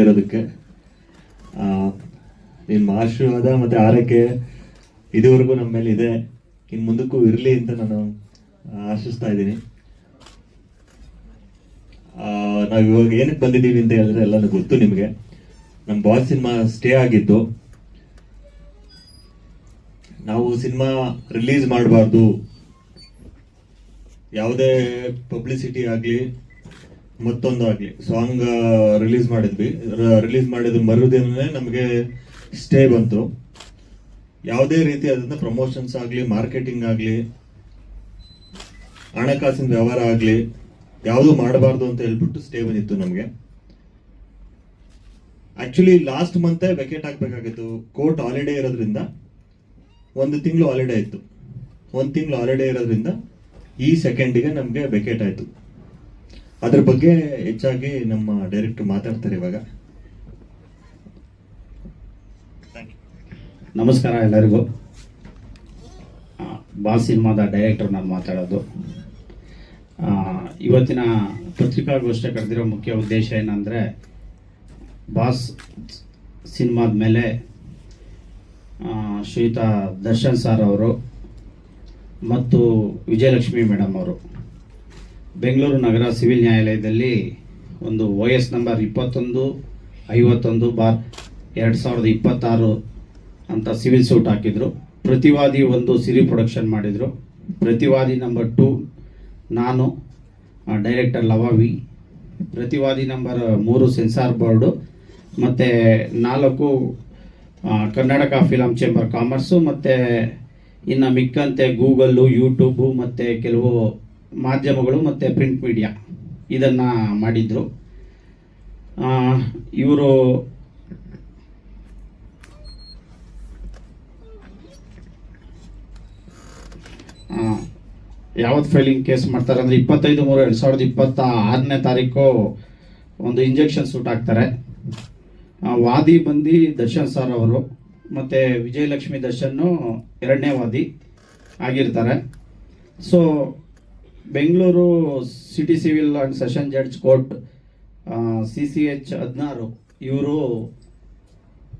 ಇರೋದಕ್ಕೆ ನಿಮ್ಮ ಆಶೀರ್ವಾದ ಮತ್ತು ಆರೈಕೆ ಇದುವರೆಗೂ ನಮ್ಮ ಮೇಲೆ ಇದೆ, ಇನ್ನು ಮುಂದಕ್ಕೂ ಇರಲಿ ಅಂತ ನಾನು ಆಶಿಸ್ತಾ ಇದ್ದೀನಿ. ನಾವು ಇವಾಗ ಏನಕ್ಕೆ ಬಂದಿದ್ದೀವಿ ಅಂತ ಹೇಳಿದ್ರೆ ಎಲ್ಲನೂ ಗೊತ್ತು ನಿಮಗೆ. ನಮ್ಮ ಬಾಸ್ ಸಿನಿಮಾ ಸ್ಟೇ ಆಗಿದ್ದು, ನಾವು ಸಿನಿಮಾ ರಿಲೀಸ್ ಮಾಡಬಾರ್ದು, ಯಾವುದೇ ಪಬ್ಲಿಸಿಟಿ ಆಗಲಿ ಮತ್ತೊಂದು ಆಗಲಿ. ಸಾಂಗ್ ರಿಲೀಸ್ ಮಾಡಿದ್ವಿ, ರಿಲೀಸ್ ಮಾಡಿದ ಮರುದಿನನೇ ನಮಗೆ ಸ್ಟೇ ಬಂತು. ಯಾವುದೇ ರೀತಿ ಅದನ್ನ ಪ್ರಮೋಷನ್ಸ್ ಆಗಲಿ, ಮಾರ್ಕೆಟಿಂಗ್ ಆಗಲಿ, ಹಣಕಾಸಿನ ವ್ಯವಹಾರ ಆಗಲಿ ಯಾವುದು ಮಾಡಬಾರ್ದು ಅಂತ ಹೇಳ್ಬಿಟ್ಟು ಸ್ಟೇ ಬಂದಿತ್ತು ನಮಗೆ. ಆಕ್ಚುಲಿ ಲಾಸ್ಟ್ ಮಂತೇ ವೆಕೇಟ್ ಆಗಬೇಕಾಗಿತ್ತು. ಕೋರ್ಟ್ ಹಾಲಿಡೇ ಇರೋದ್ರಿಂದ 1 ತಿಂಗಳು ಹಾಲಿಡೇ ಇತ್ತು. 1 ತಿಂಗಳು ಹಾಲಿಡೇ ಇರೋದ್ರಿಂದ ಈ ಸೆಕೆಂಡಿಗೆ ನಮಗೆ ವೆಕೇಟ್ ಆಯಿತು. ಅದ್ರ ಬಗ್ಗೆ ಹೆಚ್ಚಾಗಿ ನಮ್ಮ ಡೈರೆಕ್ಟರ್ ಮಾತಾಡ್ತಾರೆ ಇವಾಗ. ನಮಸ್ಕಾರ ಎಲ್ಲರಿಗೂ. ಬಾಸ್ ಸಿನಿಮಾದ ಡೈರೆಕ್ಟರ್ ನಾನು ಮಾತಾಡೋದು. ಇವತ್ತಿನ ಪತ್ರಿಕಾಗೋಷ್ಠಿ ಕರೆದಿರೋ ಮುಖ್ಯ ಉದ್ದೇಶ ಏನಂದರೆ, ಬಾಸ್ ಸಿನಿಮಾದ ಮೇಲೆ ಶ್ರೀಯುತ ದರ್ಶನ್ ಸರ್ ಅವರು ಮತ್ತು ವಿಜಯಲಕ್ಷ್ಮಿ ಮೇಡಮ್ ಅವರು ಬೆಂಗಳೂರು ನಗರ ಸಿವಿಲ್ ನ್ಯಾಯಾಲಯದಲ್ಲಿ ಒಂದು OS ನಂಬರ್ 2151/2026 ಅಂತ ಸಿವಿಲ್ ಸೂಟ್ ಹಾಕಿದರು. ಪ್ರತಿವಾದಿ 1 ಸಿರಿ ಪ್ರೊಡಕ್ಷನ್ ಮಾಡಿದರು. ಪ್ರತಿವಾದಿ ನಂಬರ್ 2 ನಾನು, ಡೈರೆಕ್ಟರ್ ಲವಾವಿ. ಪ್ರತಿವಾದಿ ನಂಬರ್ 3 ಸೆನ್ಸಾರ್ ಬೋರ್ಡು, ಮತ್ತು 4 ಕರ್ನಾಟಕ ಫಿಲಮ್ ಚೇಂಬರ್ ಕಾಮರ್ಸು, ಮತ್ತು ಇನ್ನು ಮಿಕ್ಕಂತೆ ಗೂಗಲ್ಲು, ಯೂಟ್ಯೂಬು ಮತ್ತು ಕೆಲವು ಮಾಧ್ಯಮಗಳು ಮತ್ತು ಪ್ರಿಂಟ್ ಮೀಡಿಯಾ ಇದನ್ನು ಮಾಡಿದರು. ಇವರು ಯಾವತ್ತು ಫೈಲಿಂಗ್ ಕೇಸ್ ಮಾಡ್ತಾರೆ ಅಂದರೆ 25/3/2026 ಒಂದು ಇಂಜೆಕ್ಷನ್ ಸೂಟ್ ಹಾಕ್ತಾರೆ. ವಾದಿ ಬಂದು ದರ್ಶನ್ ಸರ್ ಅವರು, ಮತ್ತು ವಿಜಯಲಕ್ಷ್ಮಿ ದರ್ಶನ್ನು 2ನೇ ವಾದಿ ಆಗಿರ್ತಾರೆ. So Bengaluru city civil and session judge court CCH 16 ಇವರು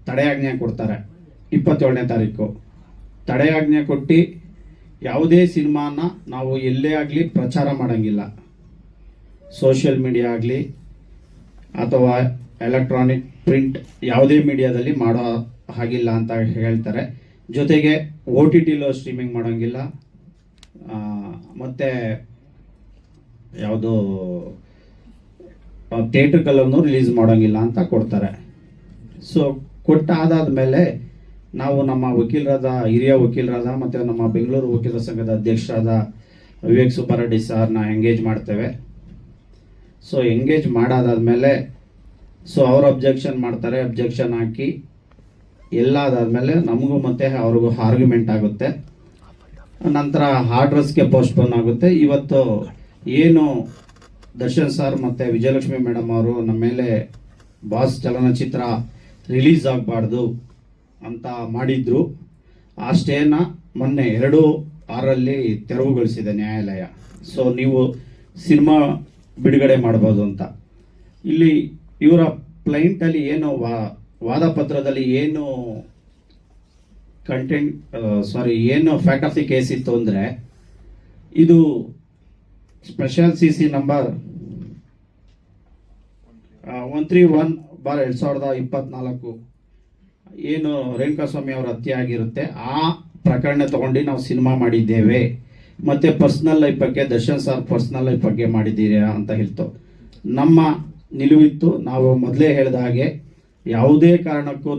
ತಡೆಯಾಜ್ಞೆ ಕೊಡ್ತಾರೆ 27ನೇ ತಾರೀಕು. ತಡೆಯಾಜ್ಞೆ ಕೊಟ್ಟು ಯಾವುದೇ ಸಿನಿಮಾನ ನಾವು ಎಲ್ಲೇ ಆಗಲಿ ಪ್ರಚಾರ ಮಾಡೋಂಗಿಲ್ಲ, ಸೋಷಿಯಲ್ ಮೀಡಿಯಾ ಆಗಲಿ ಅಥವಾ ಎಲೆಕ್ಟ್ರಾನಿಕ್ ಪ್ರಿಂಟ್ ಯಾವುದೇ ಮೀಡಿಯಾದಲ್ಲಿ ಮಾಡೋ ಹಾಗಿಲ್ಲ ಅಂತ ಹೇಳ್ತಾರೆ. ಜೊತೆಗೆ OTTಲೂ ಸ್ಟ್ರೀಮಿಂಗ್ ಮಾಡೋಂಗಿಲ್ಲ, ಮತ್ತು ಯಾವುದೋ ಥಿಯೇಟ್ರ್ಗಳಲ್ಲೂ ರಿಲೀಸ್ ಮಾಡೋಂಗಿಲ್ಲ ಅಂತ ಕೊಡ್ತಾರೆ. ಸೊ ಕೊಟ್ಟಾದಾದ್ಮೇಲೆ ನಾವು ನಮ್ಮ ವಕೀಲರಾದ, ಹಿರಿಯ ವಕೀಲರಾದ ಮತ್ತು ನಮ್ಮ ಬೆಂಗಳೂರು ವಕೀಲರ ಸಂಘದ ಅಧ್ಯಕ್ಷರಾದ ವಿವೇಕ್ ಸುಬ್ಬಾರೆಡ್ಡಿ ಸರ್ನ ಎಂಗೇಜ್ ಮಾಡ್ತೇವೆ. ಸೊ ಎಂಗೇಜ್ ಮಾಡಾದಾದ್ಮೇಲೆ ಅವರು ಅಬ್ಜೆಕ್ಷನ್ ಮಾಡ್ತಾರೆ. ಅಬ್ಜೆಕ್ಷನ್ ಹಾಕಿ ಎಲ್ಲ ಅದಾದಮೇಲೆ ನಮಗೂ ಮತ್ತು ಅವ್ರಿಗೂ ಆರ್ಗ್ಯುಮೆಂಟ್ ಆಗುತ್ತೆ. ನಂತರ ಆರ್ಡ್ರಸ್ಗೆ ಪೋಸ್ಟ್ಪೋನ್ ಆಗುತ್ತೆ. ಇವತ್ತು ಏನು ದರ್ಶನ್ ಸರ್ ಮತ್ತು ವಿಜಯಲಕ್ಷ್ಮಿ ಮೇಡಮ್ ಅವರು ನಮ್ಮ ಮೇಲೆ ಬಾಸ್ ಚಲನಚಿತ್ರ ರಿಲೀಸ್ ಆಗಬಾರ್ದು ಅಂತ ಮಾಡಿದ್ರು, ಆ ಸ್ಟೇನ ಮೊನ್ನೆ 2/6 ತೆರವುಗೊಳಿಸಿದೆ ನ್ಯಾಯಾಲಯ. ಸೊ ನೀವು ಸಿನಿಮಾ ಬಿಡುಗಡೆ ಮಾಡ್ಬೋದು ಅಂತ. ಇಲ್ಲಿ ಇವರ ಕ್ಲೈಂಟಲ್ಲಿ ಏನು ವಾದ ಪತ್ರದಲ್ಲಿ ಏನು ಏನು ಫ್ಯಾಕ್ಟ್ ಆಫ್ ದಿ ಕೇಸ್ ಇತ್ತು ಅಂದರೆ, ಇದು ಸ್ಪೆಷಲ್ CC ನಂಬರ್ 131/2024 ಏನು ರೇಣುಕಾಸ್ವಾಮಿ ಅವರ ಹತ್ಯೆ ಆಗಿರುತ್ತೆ, ಆ ಪ್ರಕರಣ ತಗೊಂಡು ನಾವು ಸಿನಿಮಾ ಮಾಡಿದ್ದೇವೆ. ಮತ್ತು ಪರ್ಸ್ನಲ್ ಲೈಫ್ ಬಗ್ಗೆ, ದರ್ಶನ್ ಸರ್ ಪರ್ಸ್ನಲ್ ಲೈಫ್ ಬಗ್ಗೆ ಮಾಡಿದ್ದೀರಾ ಅಂತ ಹೇಳ್ತು. ನಮ್ಮ ನಿಲುವಿತ್ತು, ನಾವು ಮೊದಲೇ ಹೇಳಿದ ಹಾಗೆ ಯಾವುದೇ ಕಾರಣಕ್ಕೂ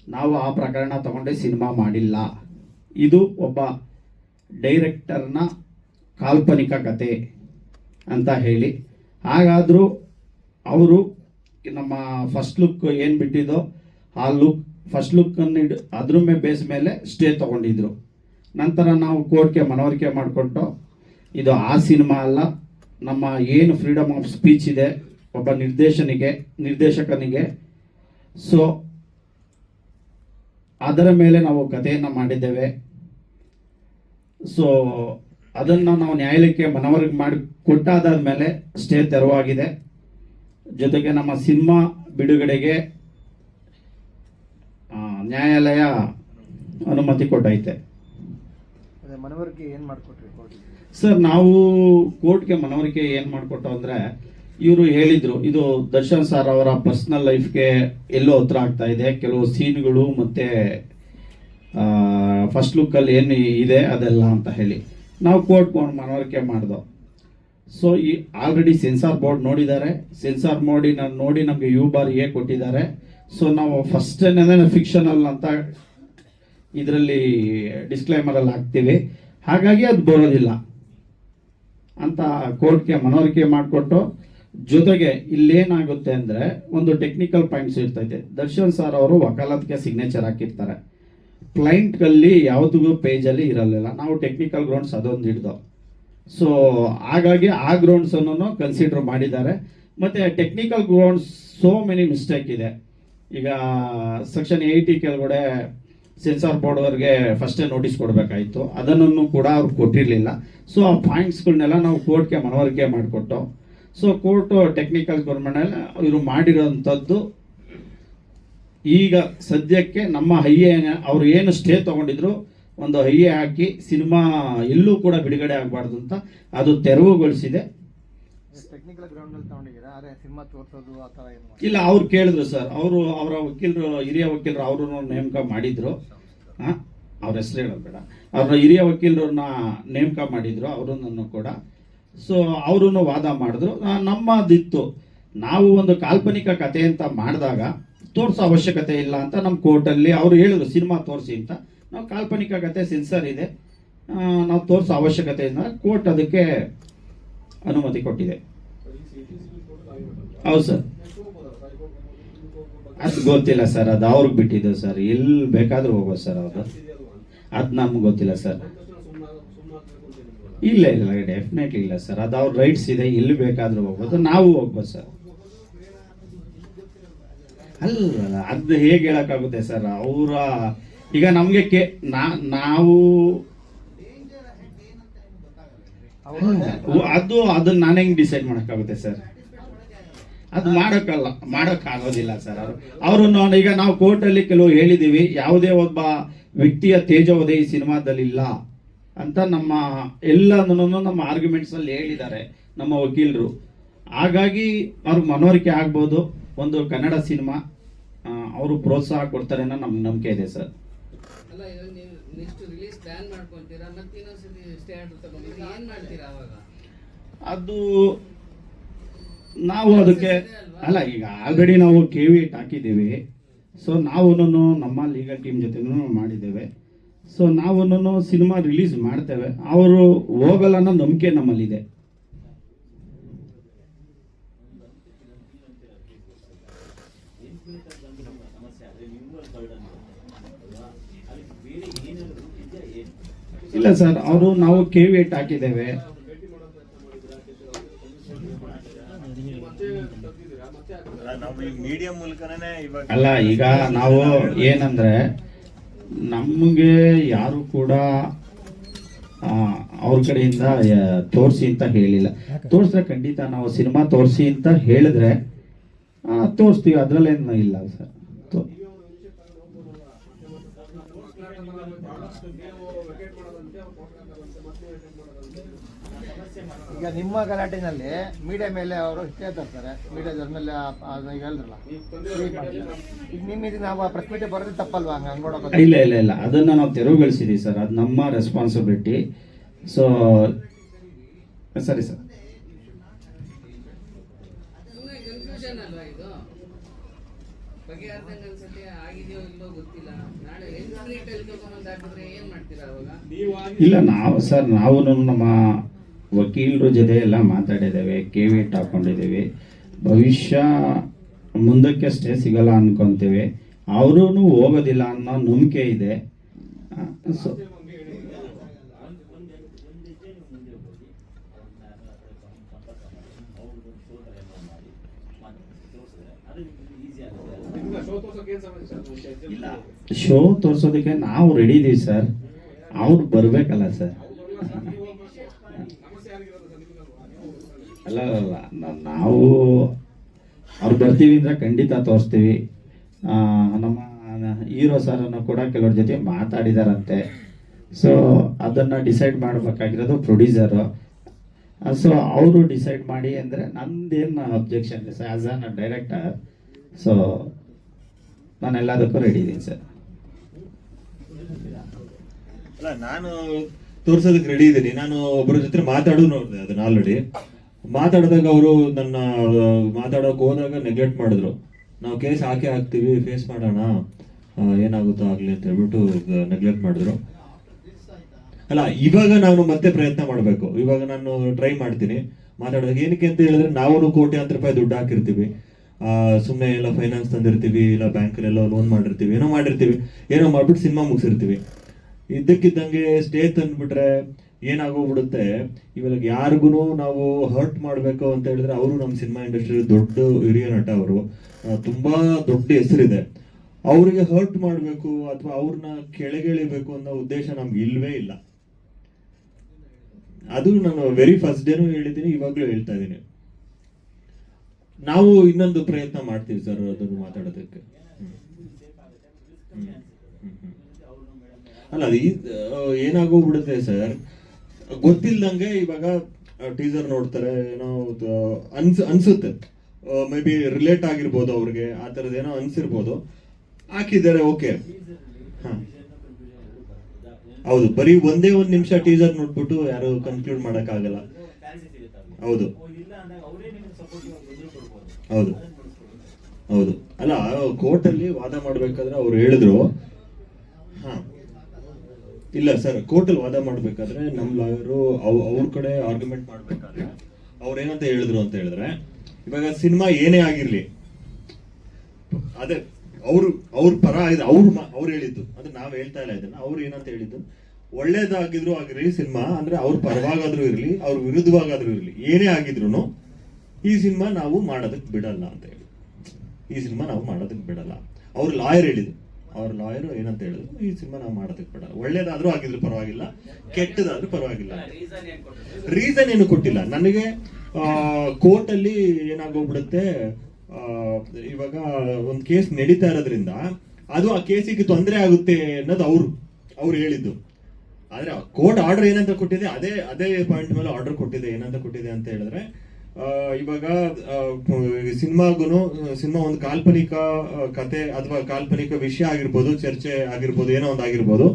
ನಾವು ಆ ಪ್ರಕರಣ ತಗೊಂಡೆ ಸಿನಿಮಾ ಮಾಡಿಲ್ಲ. ಇದು ಒಬ್ಬ ಡೈರೆಕ್ಟರ್ನ ಕಾಲ್ಪನಿಕ ಕತೆ ಅಂತ ಹೇಳಿ. ಹಾಗಾದರೂ ಅವರು ನಮ್ಮ ಫಸ್ಟ್ ಲುಕ್ ಏನು ಬಿಟ್ಟಿದ್ದೋ ಆ ಫಸ್ಟ್ ಲುಕ್ಕನ್ನು ಅದ್ರ ಬೇಸ್ ಮೇಲೆ ಸ್ಟೇ ತೊಗೊಂಡಿದ್ರು. ನಂತರ ನಾವು ಕೋರ್ಟ್ಗೆ ಮನವರಿಕೆ ಮಾಡಿಕೊಟ್ಟು, ಇದು ಆ ಸಿನಿಮಾ ಅಲ್ಲ, ನಮ್ಮ ಏನು ಫ್ರೀಡಮ್ ಆಫ್ ಸ್ಪೀಚ್ ಇದೆ ಒಬ್ಬ ನಿರ್ದೇಶಕನಿಗೆ, ಸೊ ಅದರ ಮೇಲೆ ನಾವು ಕಥೆಯನ್ನು ಮಾಡಿದ್ದೇವೆ. ಸೊ ಅದನ್ನು ನಾವು ನ್ಯಾಯಾಲಯಕ್ಕೆ ಮನವರಿಕೆ ಮಾಡಿ ಕೊಟ್ಟಾದ ಮೇಲೆ ಸ್ಟೇ ತೆರವಾಗಿದೆ. ಜೊತೆಗೆ ನಮ್ಮ ಸಿನಿಮಾ ಬಿಡುಗಡೆಗೆ ನ್ಯಾಯಾಲಯ ಅನುಮತಿ ಕೊಟ್ಟೈತೆ. ಅದೇ ಮನವರಿಕೆ ಏನು ಮಾಡಿಕೊಟ್ರಿ ಕೋರ್ಟಿಗೆ? ಸರ್, ನಾವು ಕೋರ್ಟ್ಗೆ ಮನವರಿಕೆ ಏನು ಮಾಡಿಕೊಟ್ಟು ಅಂದರೆ, ಇವರು ಹೇಳಿದ್ರು ಇದು ದರ್ಶನ್ ಸರ್ ಅವರ ಪರ್ಸನಲ್ ಲೈಫ್ಗೆ ಎಲ್ಲೋ ಹತ್ರ ಆಗ್ತಾ ಇದೆ, ಕೆಲವು ಸೀನ್ಗಳು ಮತ್ತೆ ಫಸ್ಟ್ ಲುಕ್ಕಲ್ಲಿ ಏನು ಇದೆ ಅದೆಲ್ಲ ಅಂತ ಹೇಳಿ ನಾವು ಕೋರ್ಟ್ಗೆ ಮನವರಿಕೆ ಮಾಡ್ದೋ. ಸೊ ಈ ಆಲ್ರೆಡಿ ಸೆನ್ಸಾರ್ ಬೋರ್ಡ್ ನೋಡಿದ್ದಾರೆ, ಸೆನ್ಸಾರ್ ನೋಡಿ ನಮಗೆ U/A ಕೊಟ್ಟಿದ್ದಾರೆ. ಸೊ ನಾವು ಫಸ್ಟ್ ಫಿಕ್ಷನಲ್ ಅಂತ ಇದರಲ್ಲಿ ಡಿಸ್ಕ್ಲೈಮರಲ್ಲಿ ಹಾಕ್ತೀವಿ, ಹಾಗಾಗಿ ಅದು ಬರೋದಿಲ್ಲ ಅಂತ ಕೋರ್ಟ್ಗೆ ಮನವರಿಕೆ ಮಾಡಿಕೊಟ್ಟು, ಜೊತೆಗೆ ಇಲ್ಲೇನಾಗುತ್ತೆ ಅಂದರೆ ಒಂದು ಟೆಕ್ನಿಕಲ್ ಪಾಯಿಂಟ್ಸ್ ಇರ್ತೈತೆ. ದರ್ಶನ್ ಸರ್ ಅವರು ವಕಾಲತ್ಗೆ ಸಿಗ್ನೇಚರ್ ಹಾಕಿರ್ತಾರೆ, ಕ್ಲೈಂಟ್ಗಳಲ್ಲಿ ಯಾವುದಿಗೂ ಪೇಜಲ್ಲಿ ಇರಲಿಲ್ಲ. ನಾವು ಟೆಕ್ನಿಕಲ್ ಗ್ರೌಂಡ್ಸ್ ಅದೊಂದು ಹಿಡ್ದು, ಸೊ ಹಾಗಾಗಿ ಆ ಗ್ರೌಂಡ್ಸನ್ನು ಕನ್ಸಿಡರ್ ಮಾಡಿದ್ದಾರೆ. ಮತ್ತು technical grounds so many mistake ಇದೆ. ಈಗ ಸೆಕ್ಷನ್ 80 ಕೆಳಗಡೆ ಸೆನ್ಸಾರ್ ಬೋರ್ಡ್ ಅವ್ರಿಗೆ ಫಸ್ಟೇ ನೋಟಿಸ್ ಕೊಡಬೇಕಾಯಿತು, ಅದನ್ನು ಕೂಡ ಅವ್ರು ಕೊಟ್ಟಿರಲಿಲ್ಲ. ಸೊ ಆ ಪಾಯಿಂಟ್ಸ್ಗಳನ್ನೆಲ್ಲ ನಾವು ಕೋರ್ಟ್ಗೆ ಮನವರಿಕೆ ಮಾಡಿಕೊಟ್ಟು, ಸೊ ಕೋರ್ಟು ಟೆಕ್ನಿಕಲ್ ಗೌರ್ಮೆಂಟಲ್ಲಿ ಇವರು ಮಾಡಿರೋಂಥದ್ದು ಈಗ ಸದ್ಯಕ್ಕೆ ನಮ್ಮ ಅವ್ರು ಏನು ಸ್ಟೇ ತೊಗೊಂಡಿದ್ರು ಒಂದು ಹಾಕಿ ಸಿನಿಮಾ ಎಲ್ಲೂ ಕೂಡ ಬಿಡುಗಡೆ ಆಗಬಾರ್ದು ಅಂತ ಅದು ತೆರವುಗೊಳಿಸಿದೆ. ಟೆಕ್ನಿಕಲ್ ಗ್ರೌಂಡಲ್ಲಿ ತಗೊಂಡಿದ್ದೀರಾ? ಆದರೆ ಸಿನಿಮಾ ತೋರಿಸೋದು ಆ ಥರ ಏನು? ಇಲ್ಲ, ಅವ್ರು ಕೇಳಿದ್ರು ಸರ್, ಅವರು ಅವರ ವಕೀಲರು, ಹಿರಿಯ ವಕೀಲರು ಅವ್ರನ್ನ ನೇಮಕ ಮಾಡಿದ್ರು. ಅವ್ರ ಹೆಸರು ಹೇಳೋದು ಬೇಡ, ಅವ್ರ ಹಿರಿಯ ವಕೀಲರನ್ನ ನೇಮಕ ಮಾಡಿದ್ರು ಅವರನ್ನು ಕೂಡ. ಸೊ ಅವರು ವಾದ ಮಾಡಿದ್ರು. ನಮ್ಮದಿತ್ತು, ನಾವು ಒಂದು ಕಾಲ್ಪನಿಕ ಕಥೆ ಅಂತ ಮಾಡಿದಾಗ ತೋರಿಸೋ ಅವಶ್ಯಕತೆ ಇಲ್ಲ ಅಂತ ನಮ್ಮ ಕೋರ್ಟಲ್ಲಿ ಅವರು ಹೇಳಿದ್ರು, ಸಿನಿಮಾ ತೋರಿಸಿ ಅಂತ. ನಾವು ಕಾಲ್ಪನಿಕ ಕಥೆ ಸೆನ್ಸರ್ ಇದೆ, ನಾವು ತೋರಿಸೋ ಅವಶ್ಯಕತೆ ಇಲ್ಲ, ಕೋರ್ಟ್ ಅದಕ್ಕೆ ಅನುಮತಿ ಕೊಟ್ಟಿದೆ. ಹೌದು ಸರ್, ಅದು ಗೊತ್ತಿಲ್ಲ ಸರ್, ಅದು ಅವ್ರಿಗೆ ಬಿಟ್ಟಿದ್ದು ಸರ್, ಎಲ್ಲಿ ಬೇಕಾದ್ರೂ ಹೋಗೋದು ಸರ್ ಅವರು, ಅದು ನಮ್ಗೆ ಗೊತ್ತಿಲ್ಲ ಸರ್. ಇಲ್ಲ ಇಲ್ಲ, ಡೆಫಿನೆಟ್ಲಿ ಇಲ್ಲ ಸರ್, ಅದು ಅವ್ರ ರೈಟ್ಸ್ ಇದೆ, ಎಲ್ಲಿ ಬೇಕಾದ್ರೂ ಹೋಗ್ಬೋದು, ನಾವು ಹೋಗ್ಬೋದು ಸರ್. ಅಲ್ಲ, ಅದು ಹೇಗೆ ಹೇಳಕ್ಕಾಗುತ್ತೆ ಸರ್? ಅವರ ಈಗ ನಮಗೆ ನಾವು ಅದನ್ನ ನಾನು ಹೆಂಗೆ ಡಿಸೈಡ್ ಮಾಡೋಕ್ಕಾಗುತ್ತೆ ಸರ್? ಅದು ಮಾಡೋಕ್ಕಾಗೋದಿಲ್ಲ ಸರ್. ಅವರನ್ನು ಈಗ ನಾವು ಕೋರ್ಟಲ್ಲಿ ಕೆಲವು ಹೇಳಿದ್ದೀವಿ, ಯಾವುದೇ ಒಬ್ಬ ವ್ಯಕ್ತಿಯ ತೇಜೋವಧೆ ಈ ಸಿನಿಮಾದಲ್ಲಿ ಇಲ್ಲ ಅಂತ ನಮ್ಮ ಎಲ್ಲನೂ ನಮ್ಮ ಆರ್ಗ್ಯುಮೆಂಟ್ಸಲ್ಲಿ ಹೇಳಿದ್ದಾರೆ ನಮ್ಮ ವಕೀಲರು. ಹಾಗಾಗಿ ಅವ್ರಿಗೆ ಮನವರಿಕೆ ಆಗ್ಬೋದು, ಒಂದು ಕನ್ನಡ ಸಿನಿಮಾ ಅವರು ಪ್ರೋತ್ಸಾಹ ಕೊಡ್ತಾರೆ ಅನ್ನೋ ನಮ್ಗೆ ನಂಬಿಕೆ ಇದೆ ಸರ್. ಅದು ನಾವು ಅದಕ್ಕೆ ಅಲ್ಲ, ಈಗ ಆಲ್ರೆಡಿ ನಾವು KVT ಹಾಕಿದ್ದೀವಿ. ಸೊ ನಾವು ನಮ್ಮ ಲೀಗಲ್ ಟೀಮ್ ಜೊತೆನೂ ಮಾಡಿದ್ದೇವೆ. ಸೊ ನಾವು ಸಿನಿಮಾ ರಿಲೀಸ್ ಮಾಡ್ತೇವೆ, ಅವರು ಹೋಗಲ್ಲ ಅನ್ನೋ ನಂಬಿಕೆ ನಮ್ಮಲ್ಲಿದೆ. ಇಲ್ಲ ಸರ್, ಅವರು ನಾವು KVT ಹಾಕಿದ್ದೇವೆ. ಅಲ್ಲ, ಈಗ ನಾವು ಏನಂದ್ರೆ ನಮಗೆ ಯಾರು ಕೂಡ ಅವ್ರ ಕಡೆಯಿಂದ ತೋರಿಸಿ ಅಂತ ಹೇಳಿಲ್ಲ. ತೋರಿಸ್ರೆ ಖಂಡಿತ ನಾವು ಸಿನಿಮಾ ತೋರಿಸಿ ಅಂತ ಹೇಳಿದ್ರೆ ತೋರಿಸ್ತೀವಿ, ಅದರಲ್ಲೇನು ಇಲ್ಲ ಸರ್. ಈಗ ನಿಮ್ಮ ಗಲಾಟೆನಲ್ಲಿ ಮೀಡಿಯಾ ಮೇಲೆ ಅವರು ಇಷ್ಟೇ ತರ್ತಾರೆ, ಮೀಡಿಯಾದ ಮೇಲೆ ಈಗ ಹೇಳಿದ್ರಲ್ಲ, ಈಗ ನಿಮ್ಮ ನಾವು ಪ್ರೆಸ್ ಮೀಟ್ ಬರೋದು ತಪ್ಪಲ್ವಾ? ಹಂಗೆ ನೋಡೋಕೆ ಇಲ್ಲ ಇಲ್ಲ ಇಲ್ಲ, ಅದನ್ನು ನಾವು ತೆರವುಗೊಳಿಸಿದ್ದೀವಿ ಸರ್, ಅದು ನಮ್ಮ ರೆಸ್ಪಾನ್ಸಿಬಿಲಿಟಿ. ಸೊ ಸರಿ ಸರ್. ಇಲ್ಲ, ನಾವು ನಮ್ಮ ವಕೀಲರ ಜೊತೆ ಎಲ್ಲ ಮಾತಾಡಿದ್ದೇವೆ, KVT ಹಾಕೊಂಡಿದ್ದೀವಿ. ಭವಿಷ್ಯ ಮುಂದಕ್ಕೆ ಸ್ಟೇ ಸಿಗಲ್ಲ ಅನ್ಕೊಂತೀವಿ, ಅವರೂ ಹೋಗೋದಿಲ್ಲ ಅನ್ನೋ ನಂಬಿಕೆ ಇದೆ. ಸೊ ಶೋ ತೋರ್ಸೋದಕ್ಕೆ ನಾವು ರೆಡಿ ಇದೀವಿ ಸರ್, ಅವ್ರು ಬರ್ಬೇಕಲ್ಲ ಸರ್. ಅಲ್ಲ, ನಾವು ಅವ್ರು ಬರ್ತೀವಿ ಅಂದರೆ ಖಂಡಿತ ತೋರಿಸ್ತೀವಿ. ನಮ್ಮ ಹೀರೋ ಸರನ್ನು ಕೂಡ ಕೆಲವ್ರ ಜೊತೆ ಮಾತಾಡಿದಾರಂತೆ. ಸೊ ಅದನ್ನು ಡಿಸೈಡ್ ಮಾಡಬೇಕಾಗಿರೋದು ಪ್ರೊಡ್ಯೂಸರು. ಸೊ ಅವರು ಡಿಸೈಡ್ ಮಾಡಿ ಅಂದರೆ ನಂದೇನು ಅಬ್ಜೆಕ್ಷನ್ ಇಲ್ಲ sir, as a director. So ನಾನು ಎಲ್ಲದಕ್ಕೂ ರೆಡಿ ಇದ್ದೀನಿ ಸರ್. ಅಲ್ಲ, ನಾನು ತೋರ್ಸೋದಕ್ಕೆ ರೆಡಿ ಇದ್ದೀನಿ. ನಾನು ಒಬ್ಬರ ಜೊತೆ ಮಾತಾಡೋದು ನೋಡಿದೆ ಅದನ್ನ ಆಲ್ರೆಡಿ. ಮಾತಾಡಿದಾಗ ಅವರು ನನ್ನ ಮಾತಾಡೋಕೆ ಹೋದಾಗ ನೆಗ್ಲೆಕ್ಟ್ ಮಾಡಿದ್ರು. ನಾವು ಕೇಸ್ ಹಾಕ್ತೀವಿ, ಫೇಸ್ ಮಾಡೋಣ, ಏನಾಗುತ್ತೋ ಆಗಲಿ ಅಂತ ಹೇಳ್ಬಿಟ್ಟು ನೆಗ್ಲೆಕ್ಟ್ ಮಾಡಿದ್ರು. ಅಲ್ಲ, ಇವಾಗ ನಾನು ಮತ್ತೆ ಪ್ರಯತ್ನ ಮಾಡಬೇಕು. ಇವಾಗ ನಾನು ಟ್ರೈ ಮಾಡ್ತೀನಿ ಮಾತಾಡೋದಕ್ಕೆ. ಏನಕ್ಕೆ ಅಂತ ಹೇಳಿದ್ರೆ, ನಾವು ಕೋಟ್ಯಾಂತರ ರೂಪಾಯಿ ದುಡ್ಡು ಹಾಕಿರ್ತೀವಿ, ಸುಮ್ಮನೆ ಎಲ್ಲ ಫೈನಾನ್ಸ್ ತಂದಿರ್ತೀವಿ, ಇಲ್ಲ ಬ್ಯಾಂಕಲ್ಲೆಲ್ಲ ಲೋನ್ ಮಾಡಿರ್ತೀವಿ, ಏನೋ ಮಾಡ್ಬಿಟ್ಟು ಸಿನಿಮಾ ಮುಗಿಸಿರ್ತೀವಿ. ಇದ್ದಕ್ಕಿದ್ದಂಗೆ ಸ್ಟೇ ತಂದ್ಬಿಟ್ರೆ ಏನಾಗೋಗ್ಬಿಡುತ್ತೆ, ಇವಾಗ ಯಾರಿಗೂ ನಾವು ಹರ್ಟ್ ಮಾಡಬೇಕು ಅಂತ ಹೇಳಿದ್ರೆ, ಅವರು ನಮ್ಮ ಸಿನಿಮಾ ಇಂಡಸ್ಟ್ರಿ ದೊಡ್ಡ ಹಿರಿಯ ನಟ, ಅವರು ತುಂಬಾ ದೊಡ್ಡ ಹೆಸರಿದೆ. ಅವರಿಗೆ ಹರ್ಟ್ ಮಾಡಬೇಕು ಅಥವಾ ಅವ್ರನ್ನ ಕೆಳಗಿಳಿಬೇಕು ಅನ್ನೋ ಉದ್ದೇಶ ನಮ್ಗೆ ಇಲ್ವೇ ಇಲ್ಲ. ಅದು ನಾನು ವೆರಿ ಫಸ್ಟ್ ಡೇನು ಹೇಳಿದ್ದೀನಿ, ಇವಾಗ್ಲೂ ಹೇಳ್ತಾ ಇದ್ದೀನಿ. ನಾವು ಇನ್ನೊಂದು ಪ್ರಯತ್ನ ಮಾಡ್ತೀವಿ ಸರ್ ಅದನ್ನು ಮಾತಾಡೋದಕ್ಕೆ. ಅಲ್ಲ, ಅದು ಏನಾಗೋಗ್ಬಿಡುತ್ತೆ ಸರ್, ಗೊತ್ತಿಲ್ದಂಗೆ ಇವಾಗ ಟೀಸರ್ ನೋಡ್ತಾರೆ, ಏನೋ ಅನ್ಸುತ್ತೆ, ಮೇ ಬಿ ರಿಲೇಟ್ ಆಗಿರ್ಬೋದು ಅವ್ರಿಗೆ, ಆ ಥರದ್ದು ಏನೋ ಅನ್ಸಿರ್ಬೋದು, ಹಾಕಿದ್ದಾರೆ, ಓಕೆ. ಹೌದು, ಬರೀ ಒಂದೇ ಒಂದು ನಿಮಿಷ ಟೀಸರ್ ನೋಡ್ಬಿಟ್ಟು ಯಾರು ಕನ್ಕ್ಲೂಡ್ ಮಾಡಕ್ ಆಗಲ್ಲ. ಹೌದು ಹೌದು ಹೌದು. ಅಲ್ಲ, ಕೋರ್ಟಲ್ಲಿ ವಾದ ಮಾಡ್ಬೇಕಾದ್ರೆ ಅವ್ರು ಹೇಳಿದ್ರು, ಇಲ್ಲ ಸರ್, ಕೋರ್ಟಲ್ಲಿ ವಾದ ಮಾಡ್ಬೇಕಾದ್ರೆ ನಮ್ಮ ಲಾಯರು ಅವ್ರ ಕಡೆ ಆರ್ಗ್ಯುಮೆಂಟ್ ಮಾಡ್ಬೇಕಾದ್ರೆ ಅವ್ರು ಏನಂತ ಹೇಳಿದ್ರು ಅಂತ ಹೇಳಿದ್ರೆ, ಇವಾಗ ಸಿನಿಮಾ ಏನೇ ಆಗಿರ್ಲಿ, ಅದೇ ಅವ್ರ ಪರ ಅವ್ರು ಹೇಳಿದ್ದು, ಅದು ನಾವ್ ಹೇಳ್ತಾ ಇಲ್ಲ ಇದನ್ನ. ಅವ್ರು ಏನಂತ ಹೇಳಿದ್ದು, ಒಳ್ಳೇದಾಗಿದ್ರು ಆಗಿರ್ಲಿ ಸಿನಿಮಾ, ಅಂದ್ರೆ ಅವ್ರ ಪರವಾಗಾದ್ರೂ ಇರ್ಲಿ, ಅವ್ರ ವಿರುದ್ಧವಾಗಾದ್ರೂ ಇರ್ಲಿ, ಏನೇ ಆಗಿದ್ರು ಈ ಸಿನಿಮಾ ನಾವು ಮಾಡೋದಕ್ಕೆ ಬಿಡಲ್ಲ ಅಂತ ಹೇಳಿ, ಈ ಸಿನಿಮಾ ನಾವು ಮಾಡೋದಕ್ಕೆ ಬಿಡಲ್ಲ. ಅವ್ರ ಲಾಯರ್ ಹೇಳಿದ್ರು, ಅವ್ರ ಲಾಯರ್ ಏನಂತ ಹೇಳಿದ್ರು, ಈ ಸಿನಿಮಾ ನಾವು ಮಾಡೋದಕ್ಕೆ ಬಿಡಲ್ಲ. ಒಳ್ಳೇದಾದ್ರೂ ಆಗಿದ್ರು ಪರವಾಗಿಲ್ಲ, ಕೆಟ್ಟದಾದ್ರೂ ಪರವಾಗಿಲ್ಲ. ರೀಸನ್ ಏನು ಕೊಟ್ಟಿಲ್ಲ ನನಗೆ. ಕೋರ್ಟ್ ಅಲ್ಲಿ ಏನಾಗೋಗ್ಬಿಡುತ್ತೆ, ಇವಾಗ ಒಂದು ಕೇಸ್ ನಡೀತಾ ಇರೋದ್ರಿಂದ ಅದು ಆ ಕೇಸಿಗೆ ತೊಂದರೆ ಆಗುತ್ತೆ ಅನ್ನೋದು ಅವ್ರು ಹೇಳಿದ್ದು. ಆದ್ರೆ ಕೋರ್ಟ್ ಆರ್ಡರ್ ಏನಂತ ಕೊಟ್ಟಿದೆ, ಅದೇ ಪಾಯಿಂಟ್ ಮೇಲೆ ಆರ್ಡರ್ ಕೊಟ್ಟಿದೆ. ಏನಂತ ಕೊಟ್ಟಿದೆ ಅಂತ ಹೇಳಿದ್ರೆ, ಇವಾಗ ಸಿನಿಮಾ ಒಂದು ಕಾಲ್ಪನಿಕ ಕತೆ ಅಥವಾ ಕಾಲ್ಪನಿಕ ವಿಷಯ ಆಗಿರ್ಬೋದು, ಚರ್ಚೆ ಆಗಿರ್ಬೋದು, ಏನೋ ಒಂದು ಆಗಿರ್ಬೋದು,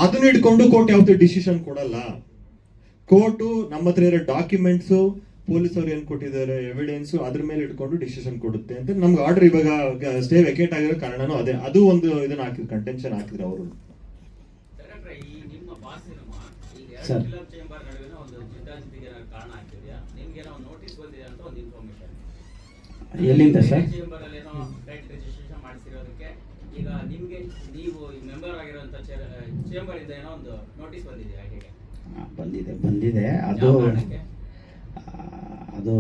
ಅದನ್ನ ಇಟ್ಕೊಂಡು ಕೋರ್ಟ್ ಯಾವತ್ತೂ ಡಿಸಿಷನ್ ಕೊಡಲ್ಲ. ಕೋರ್ಟು ನಮ್ಮ ಹತ್ರ ಇರೋ ಡಾಕ್ಯುಮೆಂಟ್ಸು, ಪೊಲೀಸ್ ಅವ್ರು ಏನ್ ಕೊಟ್ಟಿದ್ದಾರೆ ಎವಿಡೆನ್ಸ್, ಅದ್ರ ಮೇಲೆ ಇಟ್ಕೊಂಡು ಡಿಸಿಷನ್ ಕೊಡುತ್ತೆ ಅಂತ ನಮ್ಗೆ ಆರ್ಡರ್. ಇವಾಗ ಸ್ಟೇ ವೆಕೇಟ್ ಆಗಿರೋ ಕಾರಣನೂ ಅದೇ. ಅದು ಒಂದು ಇದನ್ನ ಹಾಕಿದ್ರು, ಕಂಟೆನ್ಷನ್ ಹಾಕಿದ್ರು ಅವರು. ಸರ್, ಎಲ್ಲಿಂದ ಸರ್? ಈಗ ನಿಮ್ಗೆ ನೀವು ಮೆಂಬರ್ ಆಗಿರುವಂತ ಚೇಂಬರ್ ಇಂದ ಏನೋ ಒಂದು ನೋಟಿಸ್ ಬಂದಿದೆಯಾ? ಹೇಗೆ ಬಂದಿದೆ. ಅದು